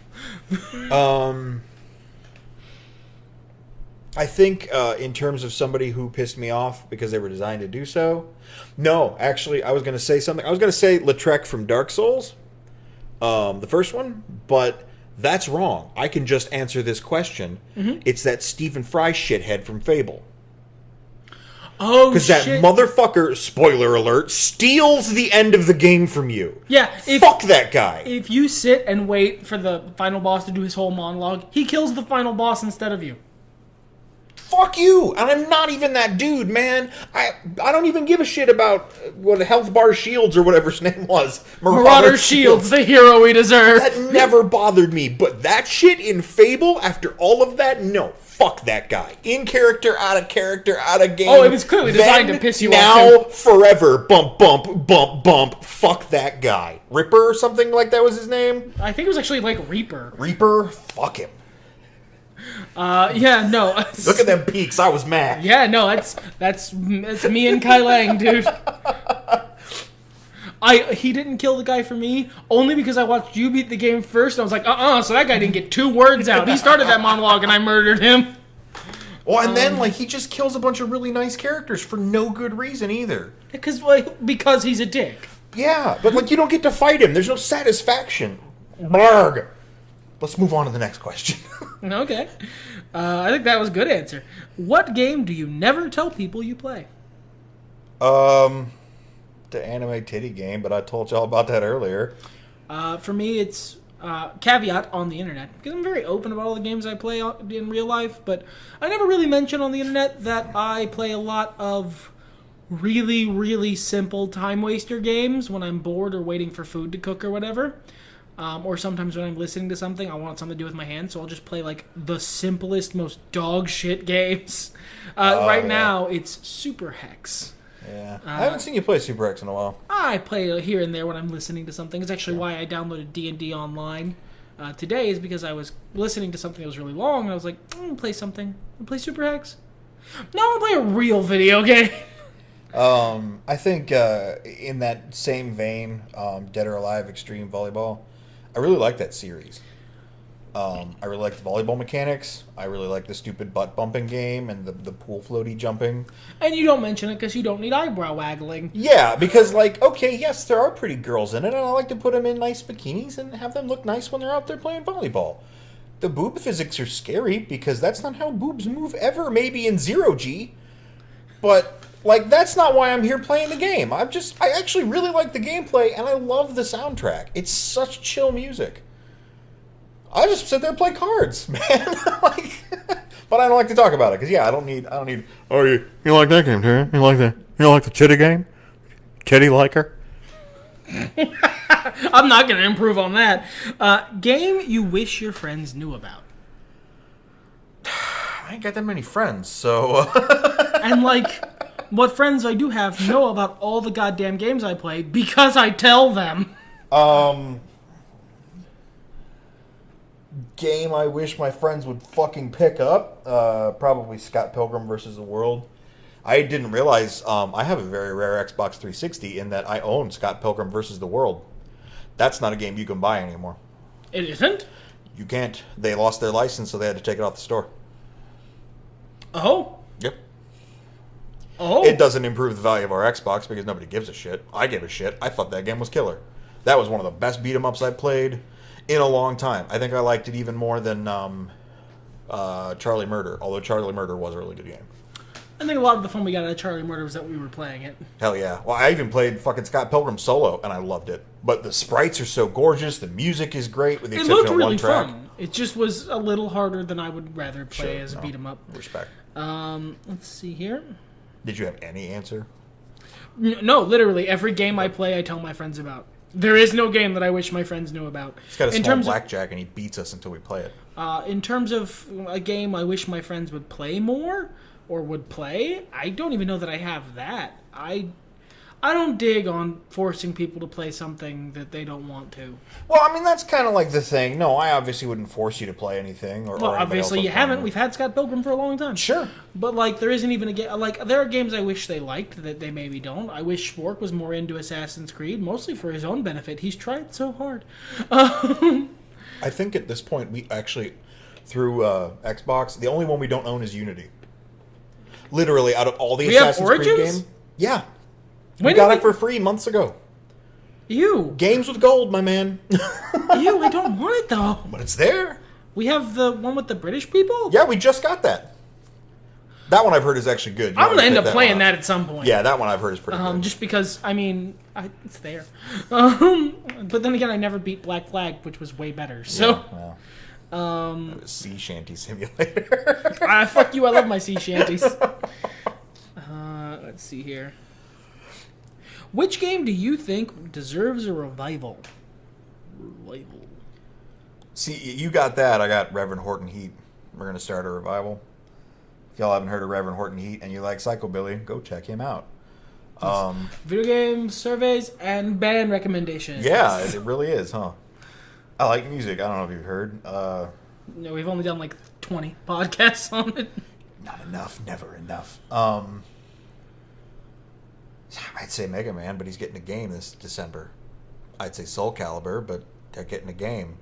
I think in terms of somebody who pissed me off because they were designed to do so. No, actually, I was going to say something. I was going to say Lautrec from Dark Souls, the first one, but that's wrong. I can just answer this question. Mm-hmm. It's that Stephen Fry shithead from Fable. Oh, because that motherfucker, spoiler alert, steals the end of the game from you. Yeah. Fuck that guy. If you sit and wait for the final boss to do his whole monologue, he kills the final boss instead of you. Fuck you! And I'm not even that dude, man. I don't even give a shit about what Health Bar Shields or whatever his name was. Marauder Shields, the hero we deserve. That never bothered me. But that shit in Fable, after all of that, no. Fuck that guy. In character, out of game. Oh, it was clearly designed to piss you off. Now, forever. Bump, bump, bump, bump. Fuck that guy. Ripper or something like that was his name? I think it was actually like Reaper. Reaper? Fuck him. Yeah, no. Look at them peaks. I was mad. Yeah, no, that's me and Kai Lang, dude. He didn't kill the guy for me only because I watched you beat the game first. And I was like, so that guy didn't get 2 words out. He started that monologue and I murdered him. Well, and then he just kills a bunch of really nice characters for no good reason either. Because he's a dick. Yeah, but you don't get to fight him. There's no satisfaction. Blarg. Let's move on to the next question. Okay. I think that was a good answer. What game do you never tell people you play? The anime titty game, but I told y'all about that earlier. For me, it's caveat on the internet. Because I'm very open about all the games I play in real life, but I never really mention on the internet that I play a lot of really, really simple time waster games when I'm bored or waiting for food to cook or whatever. Or sometimes when I'm listening to something, I want something to do with my hands, so I'll just play, the simplest, most dog shit games. Now, it's Super Hex. Yeah. I haven't seen you play Super Hex in a while. I play here and there when I'm listening to something. It's actually why I downloaded D&D Online today, is because I was listening to something that was really long, and I was like, I'm going to play something. I'm play Super Hex? No, I'm going to play a real video game. I think in that same vein, Dead or Alive Extreme Volleyball, I really like that series. I really like the volleyball mechanics. I really like the stupid butt bumping game and the pool floaty jumping. And you don't mention it because you don't need eyebrow waggling. Yeah, because, like, okay, yes, there are pretty girls in it, and I like to put them in nice bikinis and have them look nice when they're out there playing volleyball. The boob physics are scary because that's not how boobs move ever, maybe in 0G. But, like, that's not why I'm here playing the game. I actually really like the gameplay, and I love the soundtrack. It's such chill music. I just sit there and play cards, man. But I don't like to talk about it because I don't need. Oh, you like that game, too? You like the Chitty game? Chitty like her? I'm not going to improve on that. Game you wish your friends knew about. I ain't got that many friends, so. And what friends I do have know about all the goddamn games I play because I tell them. Game I wish my friends would fucking pick up. Probably Scott Pilgrim vs. the World. I didn't realize I have a very rare Xbox 360 in that I own Scott Pilgrim vs. the World. That's not a game you can buy anymore. It isn't? You can't. They lost their license, so they had to take it off the store. Oh? Yep. Oh? It doesn't improve the value of our Xbox because nobody gives a shit. I give a shit. I thought that game was killer. That was one of the best beat-em-ups I played in a long time. I think I liked it even more than Charlie Murder, although Charlie Murder was a really good game. I think a lot of the fun we got out of Charlie Murder was that we were playing it. Hell yeah. Well, I even played fucking Scott Pilgrim solo, and I loved it. But the sprites are so gorgeous, the music is great, with the exception looked of really one track. fun. It just was a little harder than I would rather play as a beat-em-up. Respect. Let's see here. Did you have any answer? No, literally, every game I play, I tell my friends about. There is no game that I wish my friends knew about. He's got a small blackjack, and he beats us until we play it. In terms of a game I wish my friends would play more, or would play, I don't even know that I have that. I don't dig on forcing people to play something that they don't want to. Well, I mean, that's kind of like the thing. No, I obviously wouldn't force you to play anything. Or obviously you haven't. We've had Scott Pilgrim for a long time. Sure. But, there isn't even a game... there are games I wish they liked that they maybe don't. I wish Spork was more into Assassin's Creed, mostly for his own benefit. He's tried so hard. I think at this point, we actually, through Xbox, the only one we don't own is Unity. Literally, out of all the Assassin's Creed games... Yeah. We got it for free months ago. Ew. Games with gold, my man. Ew, I don't want it, though. But it's there. We have the one with the British people? Yeah, we just got that. That one I've heard is actually good. I'm going to end up playing that at some point. Yeah, that one I've heard is pretty good. Just because, it's there. But then again, I never beat Black Flag, which was way better. So, yeah, well, that was Sea Shanty Simulator. Fuck you, I love my sea shanties. Let's see here. Which game do you think deserves a revival? See, you got that. I got Reverend Horton Heat. We're going to start a revival. If y'all haven't heard of Reverend Horton Heat and you like Psychobilly, go check him out. Video game surveys and band recommendations. Yeah, it really is, huh? I like music. I don't know if you've heard. No, we've only done 20 podcasts on it. Not enough. Never enough. I'd say Mega Man, but he's getting a game this December. I'd say Soul Calibur, but they're getting a game.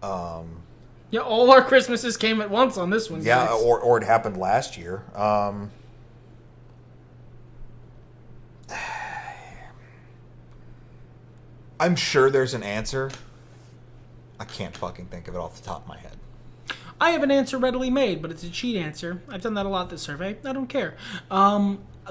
Yeah, all our Christmases came at once on this one. Yeah, guys. or it happened last year. I'm sure there's an answer. I can't fucking think of it off the top of my head. I have an answer readily made, but it's a cheat answer. I've done that a lot this survey. I don't care.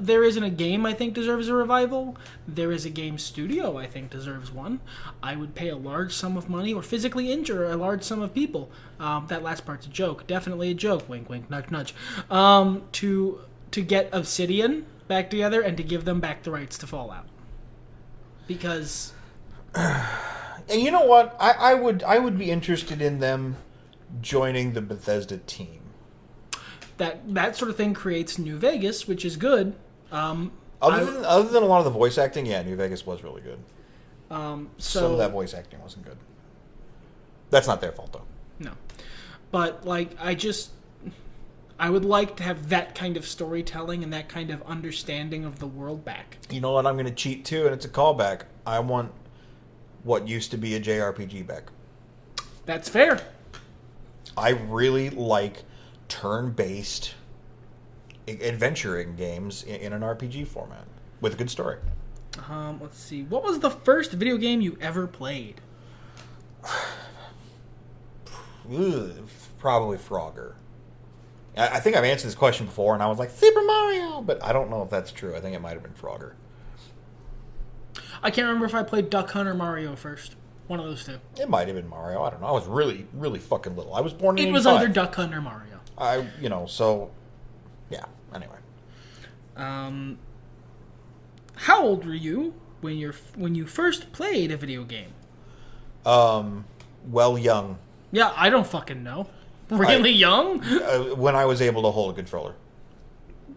There isn't a game I think deserves a revival. There is a game studio I think deserves one. I would pay a large sum of money or physically injure a large sum of people. That last part's a joke. Definitely a joke. Wink, wink, nudge, nudge. To get Obsidian back together and to give them back the rights to Fallout. Because... And you know what? I would be interested in them joining the Bethesda team. That sort of thing creates New Vegas, which is good. Other than a lot of the voice acting, yeah, New Vegas was really good. So some of that voice acting wasn't good. That's not their fault, though. No. But, I would like to have that kind of storytelling and that kind of understanding of the world back. You know what? I'm going to cheat, too, and it's a callback. I want what used to be a JRPG back. That's fair. I really like turn-based adventuring games in an RPG format with a good story. Let's see. What was the first video game you ever played? Probably Frogger. I think I've answered this question before, and I was like, Super Mario! But I don't know if that's true. I think it might have been Frogger. I can't remember if I played Duck Hunt or Mario first. One of those two. It might have been Mario. I don't know. I was really, really fucking little. I was born in 85. It was either Duck Hunt or Mario. So, yeah. Anyway. How old were you when you first played a video game? Well, young. Yeah, I don't fucking know. Really young? When I was able to hold a controller.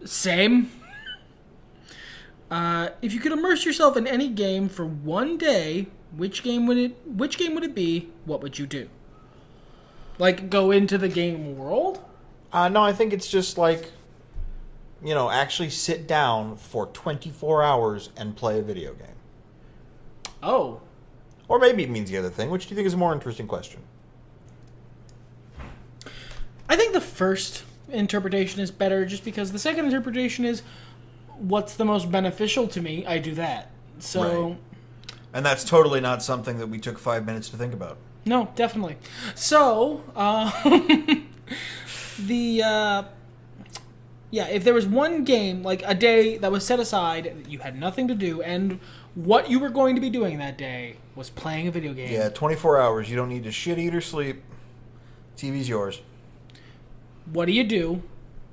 Same. If you could immerse yourself in any game for one day, which game would it be? What would you do? Like, go into the game world? No, I think it's just like, actually sit down for 24 hours and play a video game. Oh. Or maybe it means the other thing. Which do you think is a more interesting question? I think the first interpretation is better, just because the second interpretation is what's the most beneficial to me, I do that. So, right. And that's totally not something that we took 5 minutes to think about. No, definitely. So, if there was one game, like a day that was set aside, that you had nothing to do, and what you were going to be doing that day was playing a video game. Yeah, 24 hours. You don't need to shit, eat, or sleep. TV's yours. What do you do,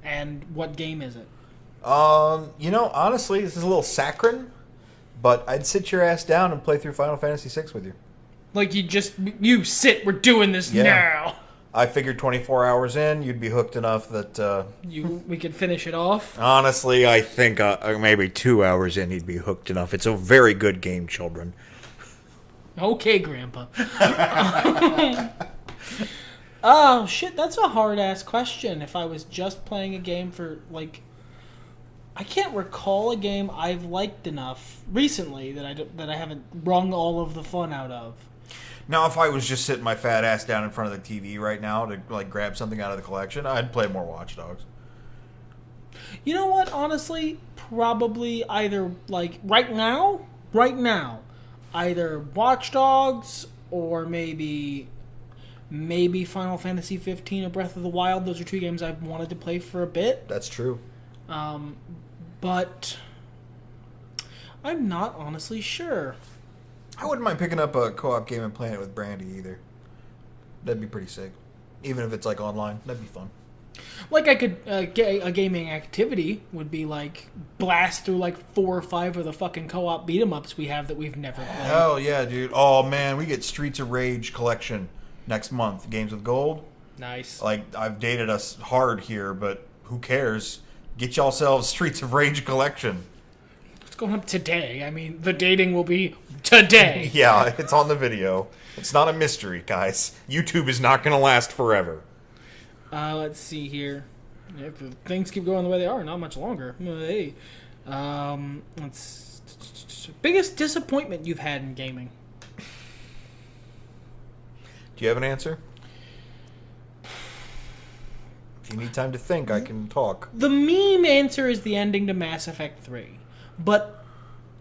and what game is it? Honestly, this is a little saccharine, but I'd sit your ass down and play through Final Fantasy VI with you. Like, you sit, we're doing this now. I figured 24 hours in, you'd be hooked enough that... we could finish it off? Honestly, I think maybe 2 hours in, he'd be hooked enough. It's a very good game, children. Okay, Grandpa. Oh, shit, that's a hard-ass question. If I was just playing a game for, like... I can't recall a game I've liked enough recently that I haven't wrung all of the fun out of. Now, if I was just sitting my fat ass down in front of the TV right now to, like, grab something out of the collection, I'd play more Watch Dogs. You know what? Honestly, probably either, like, right now, either Watch Dogs or maybe Final Fantasy 15 or Breath of the Wild. Those are two games I've wanted to play for a bit. That's true. But I'm not honestly sure. I wouldn't mind picking up a co-op game and playing it with Brandy either. That'd be pretty sick. Even if it's like online, that'd be fun. Like I could, a gaming activity would be like blast through like 4 or 5 of the fucking co-op beat-em-ups we have that we've never played. Hell yeah, dude. Oh man, we get Streets of Rage collection next month. Games with Gold. Nice. Like, I've dated us hard here, but who cares? Get yourselves Streets of Rage collection. It's going up today. I mean, the dating will be today. Yeah, it's on the video. It's not a mystery, guys. YouTube is not going to last forever. Let's see here. If things keep going the way they are, not much longer. Hey. Biggest disappointment you've had in gaming? Do you have an answer? If you need time to think, I can talk. The meme answer is the ending to Mass Effect 3. But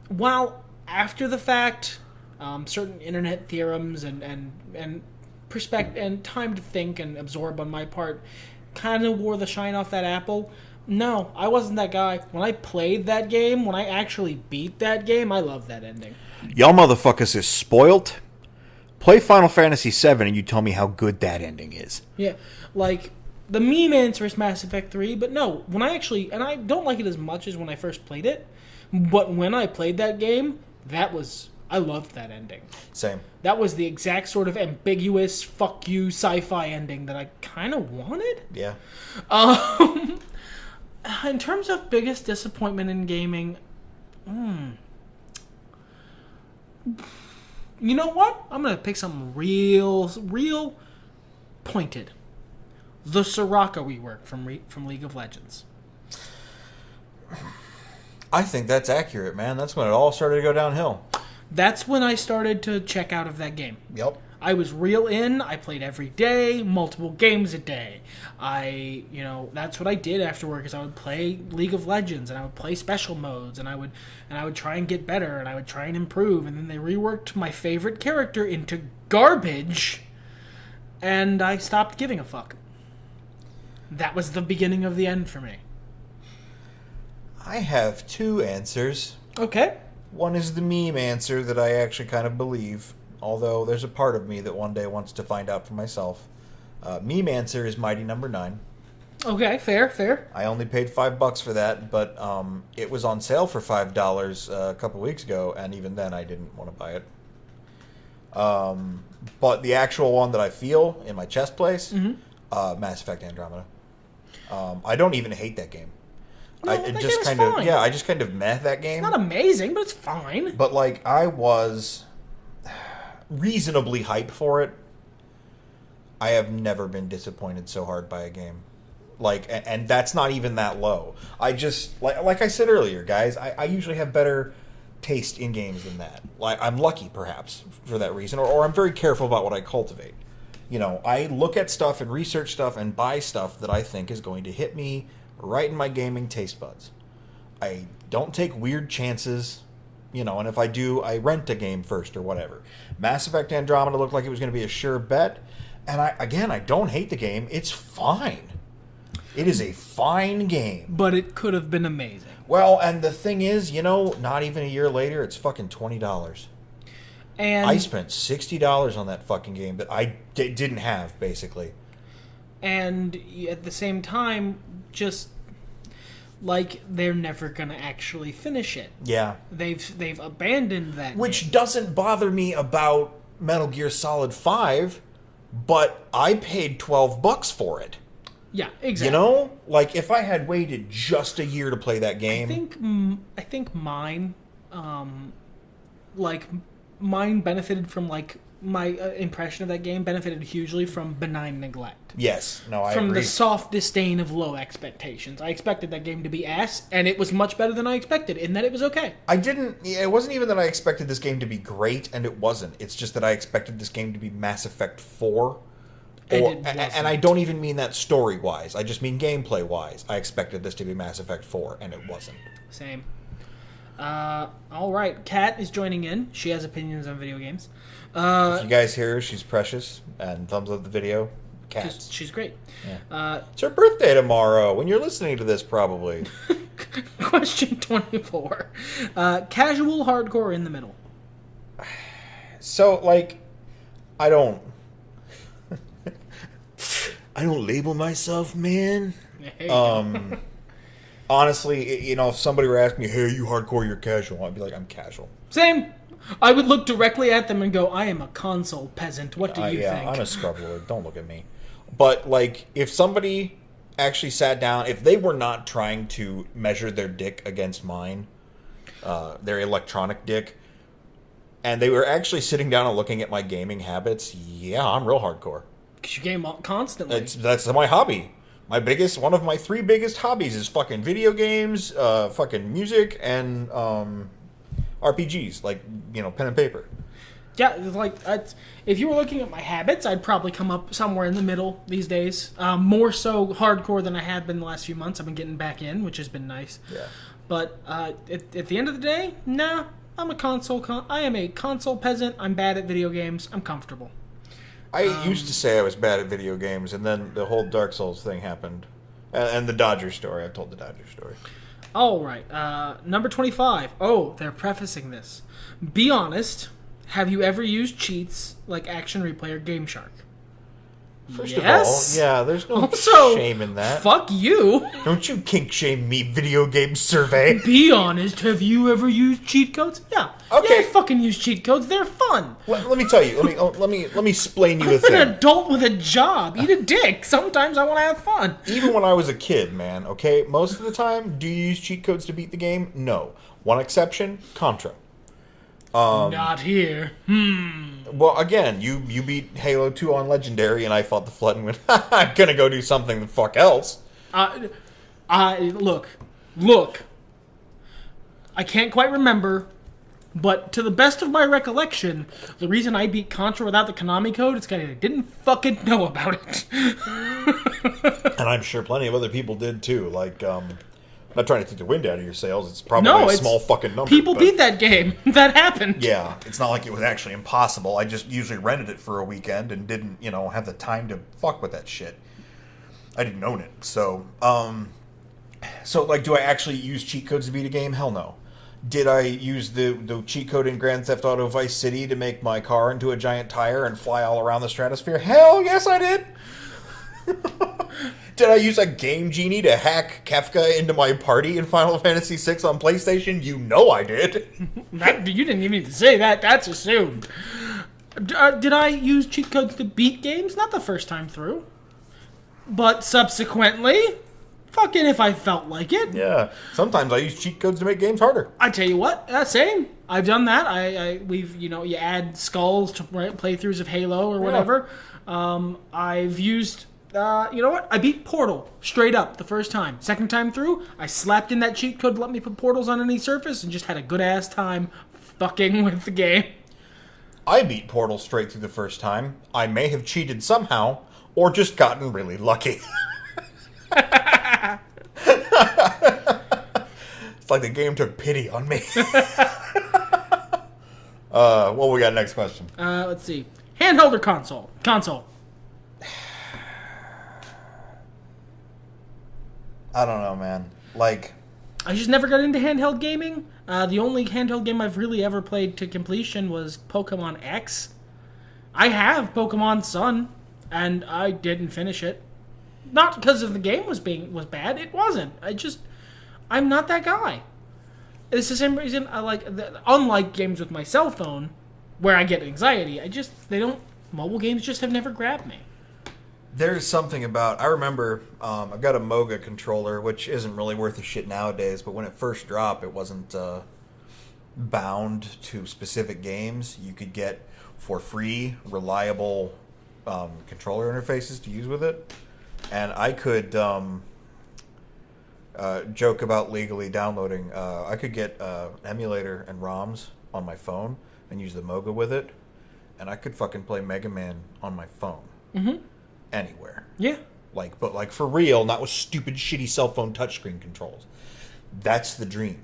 while after the fact, certain internet theorems and perspective and time to think and absorb on my part kind of wore the shine off that apple. No, I wasn't that guy. When I played that game, when I actually beat that game, I loved that ending. Y'all motherfuckers is spoilt. Play Final Fantasy VII and you tell me how good that ending is. Yeah, like... The meme answer is Mass Effect 3, but no, when I actually... And I don't like it as much as when I first played it, but when I played that game, I loved that ending. Same. That was the exact sort of ambiguous, fuck you, sci-fi ending that I kind of wanted. Yeah. In terms of biggest disappointment in gaming... You know what? I'm going to pick something real pointed. The Soraka rework from League of Legends. I think that's accurate, man. That's when it all started to go downhill. That's when I started to check out of that game. Yep. I was real in. I played every day, multiple games a day. That's what I did after work. Is I would play League of Legends and I would play special modes and I would try and get better and I would try and improve. And then they reworked my favorite character into garbage, and I stopped giving a fuck. That was the beginning of the end for me. I have two answers. Okay. One is the meme answer that I actually kind of believe, although there's a part of me that one day wants to find out for myself. Meme answer is Mighty Number 9. Okay, fair. I only paid $5 for that, but it was on sale for $5 a couple weeks ago, and even then I didn't want to buy it. But the actual one that I feel in my chest place, Mass Effect Andromeda. I don't even hate that game. No, that game is fine. I just kind of meh that game. It's not amazing, but it's fine. But like I was reasonably hyped for it. I have never been disappointed so hard by a game. Like, and that's not even that low. I just like I said earlier, guys. I usually have better taste in games than that. Like I'm lucky, perhaps, for that reason, or I'm very careful about what I cultivate. You know, I look at stuff and research stuff and buy stuff that I think is going to hit me right in my gaming taste buds. I don't take weird chances, you know, and if I do, I rent a game first or whatever. Mass Effect Andromeda looked like it was going to be a sure bet, and I don't hate the game. It's fine. It is a fine game. But it could have been amazing. Well, and the thing is, you know, not even a year later, it's fucking $20. And I spent $60 on that fucking game that I didn't have, basically. And at the same time, just like they're never gonna actually finish it. Yeah. They've abandoned that. Which game. doesn't bother me about Metal Gear Solid 5, but I paid $12 for it. Yeah, exactly. You know, like if I had waited just a year to play that game, I think mine, mine benefited from my impression of that game benefited hugely from benign neglect. Yes, no, I from agree. the soft disdain of low expectations. I expected that game to be ass, and it was much better than I expected, in that it was okay. It wasn't even that I expected this game to be great, and it wasn't. It's just that I expected this game to be Mass Effect 4. And I don't even mean that story-wise. I just mean gameplay-wise. I expected this to be Mass Effect 4, and it wasn't. Same. All right. Kat is joining in. She has opinions on video games. If you guys hear her, she's precious, and thumbs up the video. Kat. She's great. Yeah. It's her birthday tomorrow, when you're listening to this, probably. Question 24. Casual, hardcore, in the middle. So, like, I don't label myself, man. Hey. Honestly, you know, if somebody were asking me, hey, are you hardcore, you're casual, I'd be like, I'm casual. Same. I would look directly at them and go, I am a console peasant. What do you think? I'm a scrub lord. Don't look at me. But, like, if somebody actually sat down, if they were not trying to measure their dick against mine, their electronic dick, and they were actually sitting down and looking at my gaming habits, yeah, I'm real hardcore. Because you game constantly. That's my hobby. One of my 3 biggest hobbies is fucking video games, fucking music, and RPGs, like, you know, pen and paper. Yeah, like, if you were looking at my habits, I'd probably come up somewhere in the middle these days. More so hardcore than I have been the last few months. I've been getting back in, which has been nice. Yeah. But at the end of the day, nah, I am a console peasant. I'm bad at video games. I'm comfortable. I used to say I was bad at video games, and then the whole Dark Souls thing happened. And the Dodger story. I've told the Dodger story. All right. Number 25. Oh, they're prefacing this. Be honest. Have you ever used cheats like Action Replay or Game Shark? First of all, yeah, there's no shame in that. Fuck you. Don't you kink shame me, video game survey. Be honest, have you ever used cheat codes? Yeah. Okay. Yeah, I fucking use cheat codes. They're fun. Let me tell you. Let me explain you a thing. I'm an adult with a job. Eat a dick. Sometimes I want to have fun. Even when I was a kid, man, okay? Most of the time, do you use cheat codes to beat the game? No. One exception, Contra. Not here. Well, again, you beat Halo 2 on Legendary, and I fought the Flood and went, I'm gonna go do something the fuck else. Look. I can't quite remember But to the best of my recollection, the reason I beat Contra without the Konami code is because I didn't fucking know about it. And I'm sure plenty of other people did too. Like, not trying to take the wind out of your sails. It's probably a small fucking number. People beat that game. That happened. Yeah, it's not like it was actually impossible. I just usually rented it for a weekend and didn't, have the time to fuck with that shit. I didn't own it. So, do I actually use cheat codes to beat a game? Hell no. Did I use the cheat code in Grand Theft Auto Vice City to make my car into a giant tire and fly all around the stratosphere? Hell yes, I did. Did I use a Game Genie to hack Kefka into my party in Final Fantasy VI on PlayStation? You know I did. You didn't even need to say that. That's assumed. Did I use cheat codes to beat games? Not the first time through. But subsequently... Fucking if I felt like it. Yeah. Sometimes I use cheat codes to make games harder. I tell you what, same. I've done that. We've you add skulls to playthroughs of Halo or whatever. Yeah. I've used you know what? I beat Portal straight up the first time. Second time through, I slapped in that cheat code to let me put portals on any surface and just had a good ass time fucking with the game. I beat Portal straight through the first time. I may have cheated somehow or just gotten really lucky. It's like the game took pity on me. What we got next question? Let's see. Handheld or console? Console. I don't know, man. I just never got into handheld gaming. The only handheld game I've really ever played to completion was Pokemon X. I have Pokemon Sun, and I didn't finish it. Not because of the game was bad. It wasn't. I'm not that guy. It's the same reason I unlike games with my cell phone, where I get anxiety. Mobile games just have never grabbed me. There's something about, I remember, I've got a Moga controller, which isn't really worth a shit nowadays, but when it first dropped, it wasn't bound to specific games. You could get, for free, reliable controller interfaces to use with it. And I could joke about legally downloading. I could get emulator and ROMs on my phone and use the Moga with it, and I could fucking play Mega Man on my phone. Mm-hmm. Anywhere. Yeah. But for real, not with stupid, shitty cell phone touchscreen controls. That's the dream.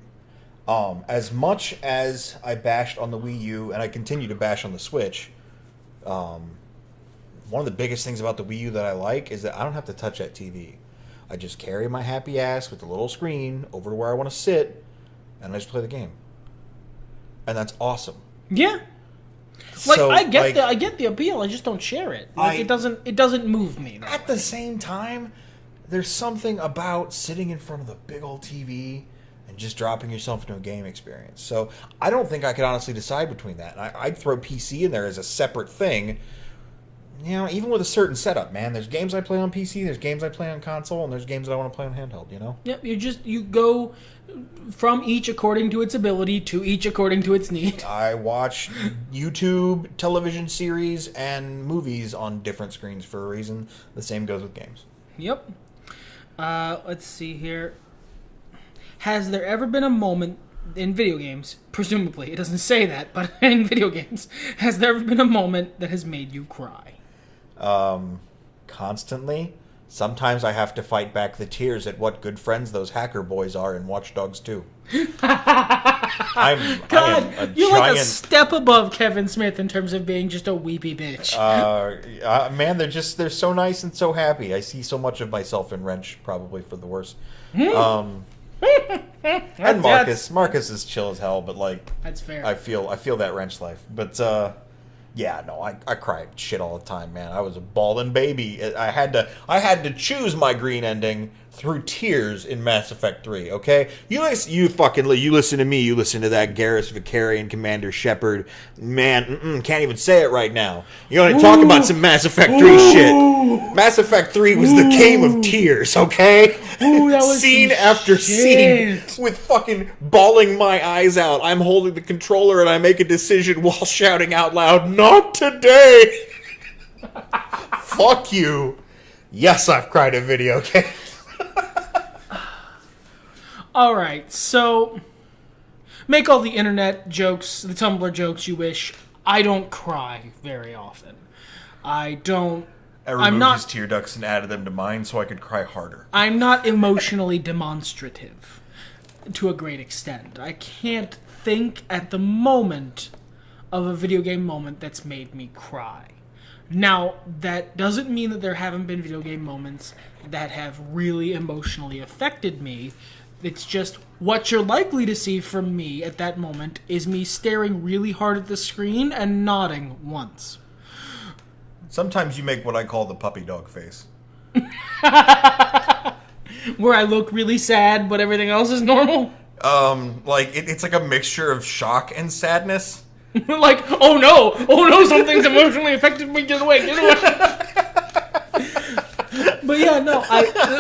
As much as I bashed on the Wii U, and I continue to bash on the Switch, one of the biggest things about the Wii U that I like is that I don't have to touch that TV. I just carry my happy ass with the little screen over to where I want to sit, and I just play the game. And that's awesome. Yeah. I get the appeal. I just don't share it. It doesn't move me. At the same time, there's something about sitting in front of the big old TV and just dropping yourself into a game experience. So I don't think I could honestly decide between that. I'd throw PC in there as a separate thing. Even with a certain setup, man. There's games I play on PC, there's games I play on console, and there's games that I want to play on handheld, Yep, you go from each according to its ability to each according to its need. I watch YouTube, television series, and movies on different screens for a reason. The same goes with games. Yep. Let's see here. Has there ever been a moment in video games, presumably, it doesn't say that, but in video games, has there ever been a moment that has made you cry? Constantly. Sometimes I have to fight back the tears at what good friends those hacker boys are in Watch Dogs 2. You're like a step above Kevin Smith in terms of being just a weepy bitch. Man, they're so nice and so happy. I see so much of myself in Wrench, probably for the worse. And Marcus is chill as hell, but that's fair. I feel that Wrench life, but yeah, no, I cried shit all the time, man. I was a bawling baby. I had to choose my green ending through tears in Mass Effect 3, okay? You listen to me, you listen to that Garrus Vicarian Commander Shepard. Man, can't even say it right now. You want to talk about some Mass Effect 3 shit. Mass Effect 3 was the game of tears, okay? That was scene after scene with fucking bawling my eyes out. I'm holding the controller and I make a decision while shouting out loud, "Not today!" Fuck you. Yes, I've cried in video games. All right, so make all the internet jokes, the Tumblr jokes you wish. I don't cry very often. I removed not his tear ducts and added them to mine so I could cry harder. I'm not emotionally demonstrative to a great extent. I can't think at the moment of a video game moment that's made me cry. Now, that doesn't mean that there haven't been video game moments that have really emotionally affected me. It's just what you're likely to see from me at that moment is me staring really hard at the screen and nodding once. Sometimes you make what I call the puppy dog face. Where I look really sad, but everything else is normal? It's like a mixture of shock and sadness. Like, oh no, something's emotionally affected me, get away. But yeah, no,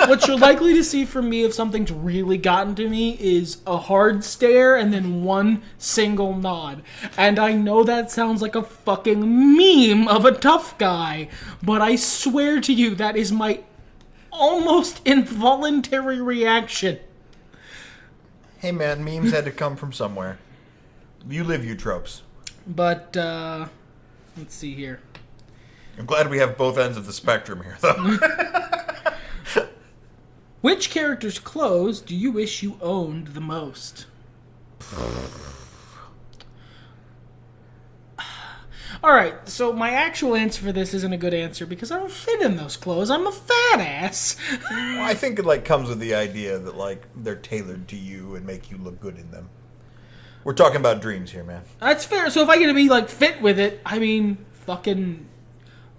what you're likely to see from me if something's really gotten to me is a hard stare and then one single nod. And I know that sounds like a fucking meme of a tough guy, but I swear to you, that is my almost involuntary reaction. Hey man, memes had to come from somewhere. You live, you tropes. But, let's see here. I'm glad we have both ends of the spectrum here, though. Which character's clothes do you wish you owned the most? Alright, so my actual answer for this isn't a good answer because I don't fit in those clothes. I'm a fat ass. Well, I think it comes with the idea that they're tailored to you and make you look good in them. We're talking about dreams here, man. That's fair. So if I get to be fit with it, I mean, fucking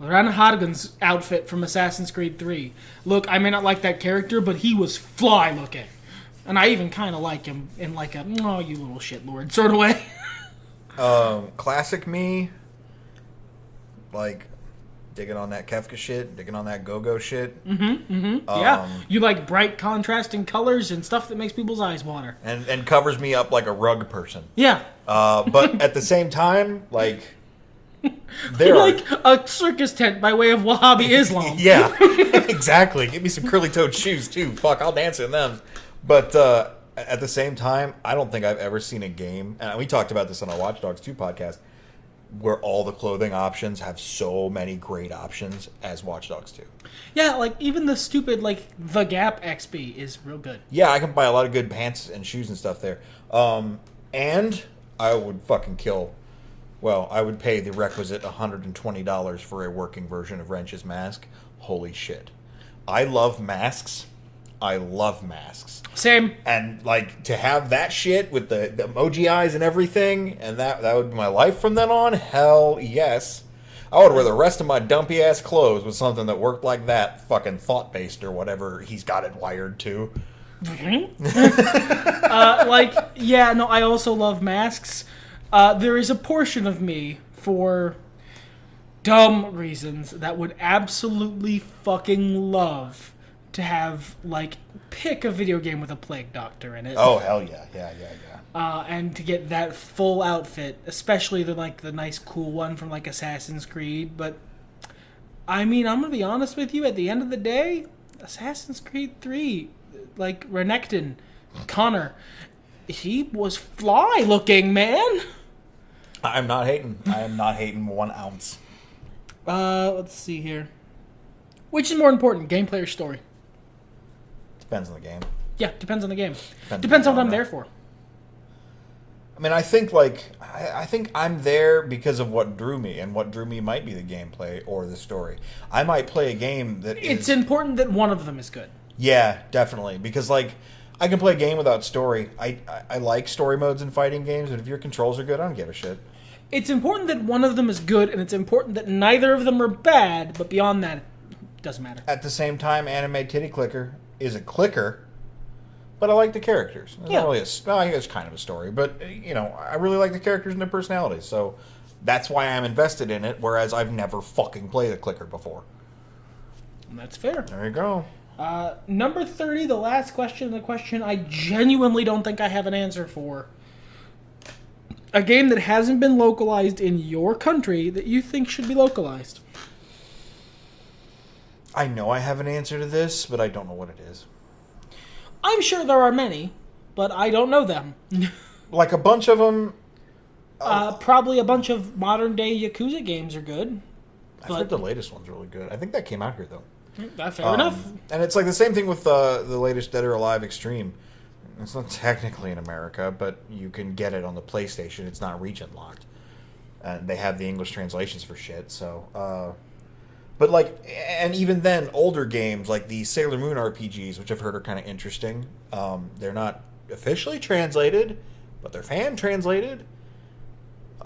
Lorana Hardigan's outfit from Assassin's Creed 3. Look, I may not like that character, but he was fly looking. And I even kind of like him in a, oh, you little shitlord sort of way. Classic me, digging on that Kefka shit, digging on that go-go shit. Yeah, you like bright contrasting colors and stuff that makes people's eyes water. And covers me up like a rug person. Yeah. But at the same time, They're like a circus tent by way of Wahhabi Islam. Yeah, exactly. Give me some curly-toed shoes, too. Fuck, I'll dance in them. But at the same time, I don't think I've ever seen a game, and we talked about this on our Watch Dogs 2 podcast, where all the clothing options have so many great options as Watch Dogs 2. Yeah, even the stupid, The Gap XB is real good. Yeah, I can buy a lot of good pants and shoes and stuff there. And I would fucking I would pay the requisite $120 for a working version of Wrench's mask. Holy shit. I love masks. Same. And, to have that shit with the emoji eyes and everything, and that would be my life from then on, hell yes. I would wear the rest of my dumpy-ass clothes with something that worked like that, fucking thought-based or whatever he's got it wired to. I also love masks. There is a portion of me, for dumb reasons, that would absolutely fucking love to have, pick a video game with a plague doctor in it. Oh, hell yeah. Yeah. And to get that full outfit, especially the nice cool one from, Assassin's Creed. But, I mean, I'm gonna be honest with you, at the end of the day, Assassin's Creed 3, Renekton, Connor, he was fly looking, man! I'm not hating. I am not hating 1 ounce. Let's see here. Which is more important, gameplay or story? Depends on the game. Yeah, depends on the game. Depends on what I'm there for. I mean, I think I think I'm there because of what drew me, and what drew me might be the gameplay or the story. I might play a game that It's important that one of them is good. Yeah, definitely. Because, I can play a game without story. I like story modes in fighting games, but if your controls are good, I don't give a shit. It's important that one of them is good, and it's important that neither of them are bad, but beyond that, it doesn't matter. At the same time, Anime Titty Clicker is a clicker, but I like the characters. It's not really it's kind of a story, but, I really like the characters and their personalities, so that's why I'm invested in it, whereas I've never fucking played a clicker before. That's fair. There you go. Number 30, the last question, the question I genuinely don't think I have an answer for. A game that hasn't been localized in your country that you think should be localized. I know I have an answer to this, but I don't know what it is. I'm sure there are many, but I don't know them. like a bunch of them. Probably a bunch of modern day Yakuza games are good. I think the latest one's really good. I think that came out here though. Fair enough. And it's like the same thing with the latest Dead or Alive Extreme. It's not technically in America, but you can get it on the PlayStation. It's not region locked, and they have the English translations for shit. So, but like, and even then, older games like the Sailor Moon RPGs, which I've heard are kind of interesting. They're not officially translated, but they're fan translated.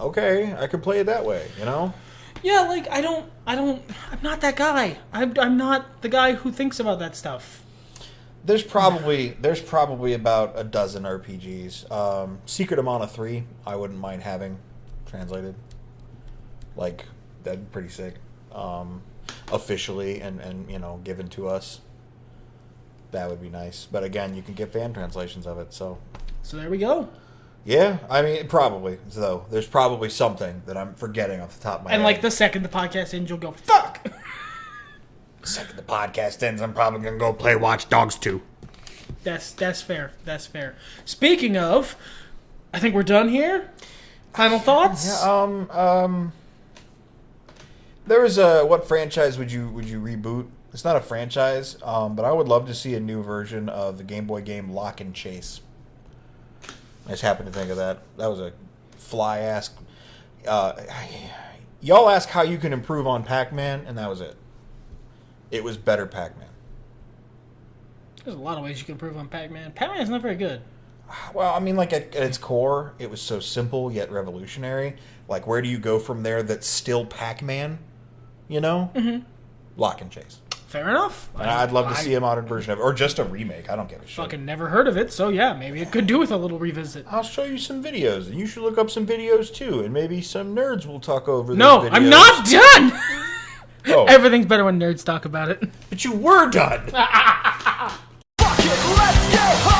Okay, I could play it that way, you know? Yeah, like, I'm not that guy. I'm not the guy who thinks about that stuff. There's probably about a dozen RPGs. Secret of Mana 3, I wouldn't mind having translated. Like, that'd be pretty sick. Officially and you know, given to us. That would be nice. But again, you can get fan translations of it, so there we go. Yeah, I mean, probably, though. There's probably something that I'm forgetting off the top of my head. And, like, the second the podcast ends, you'll go, fuck! The second the podcast ends, I'm probably going to go play Watch Dogs 2. That's fair. That's fair. Speaking of, I think we're done here. Final thoughts? Yeah, there was a, what franchise would you reboot? It's not a franchise, but I would love to see a new version of the Game Boy game Lock and Chase. I just happened to think of that. That was a fly-ass... y'all ask how you can improve on Pac-Man, and that was it. It was better Pac-Man. There's a lot of ways you can improve on Pac-Man. Pac-Man's not very good. Well, I mean, like, at its core, it was so simple yet revolutionary. Like, where do you go from there that's still Pac-Man? You know? Mm-hmm. Lock and Chase. Fair enough. And I'd love to see a modern version of it, or just a remake. I don't give a shit. Fucking never heard of it, so yeah, maybe it could do with a little revisit. I'll show you some videos, and you should look up some videos too, and maybe some nerds will talk over those videos. No, I'm not done! Oh. Everything's better when nerds talk about it. But you were done! Fuck it, let's go!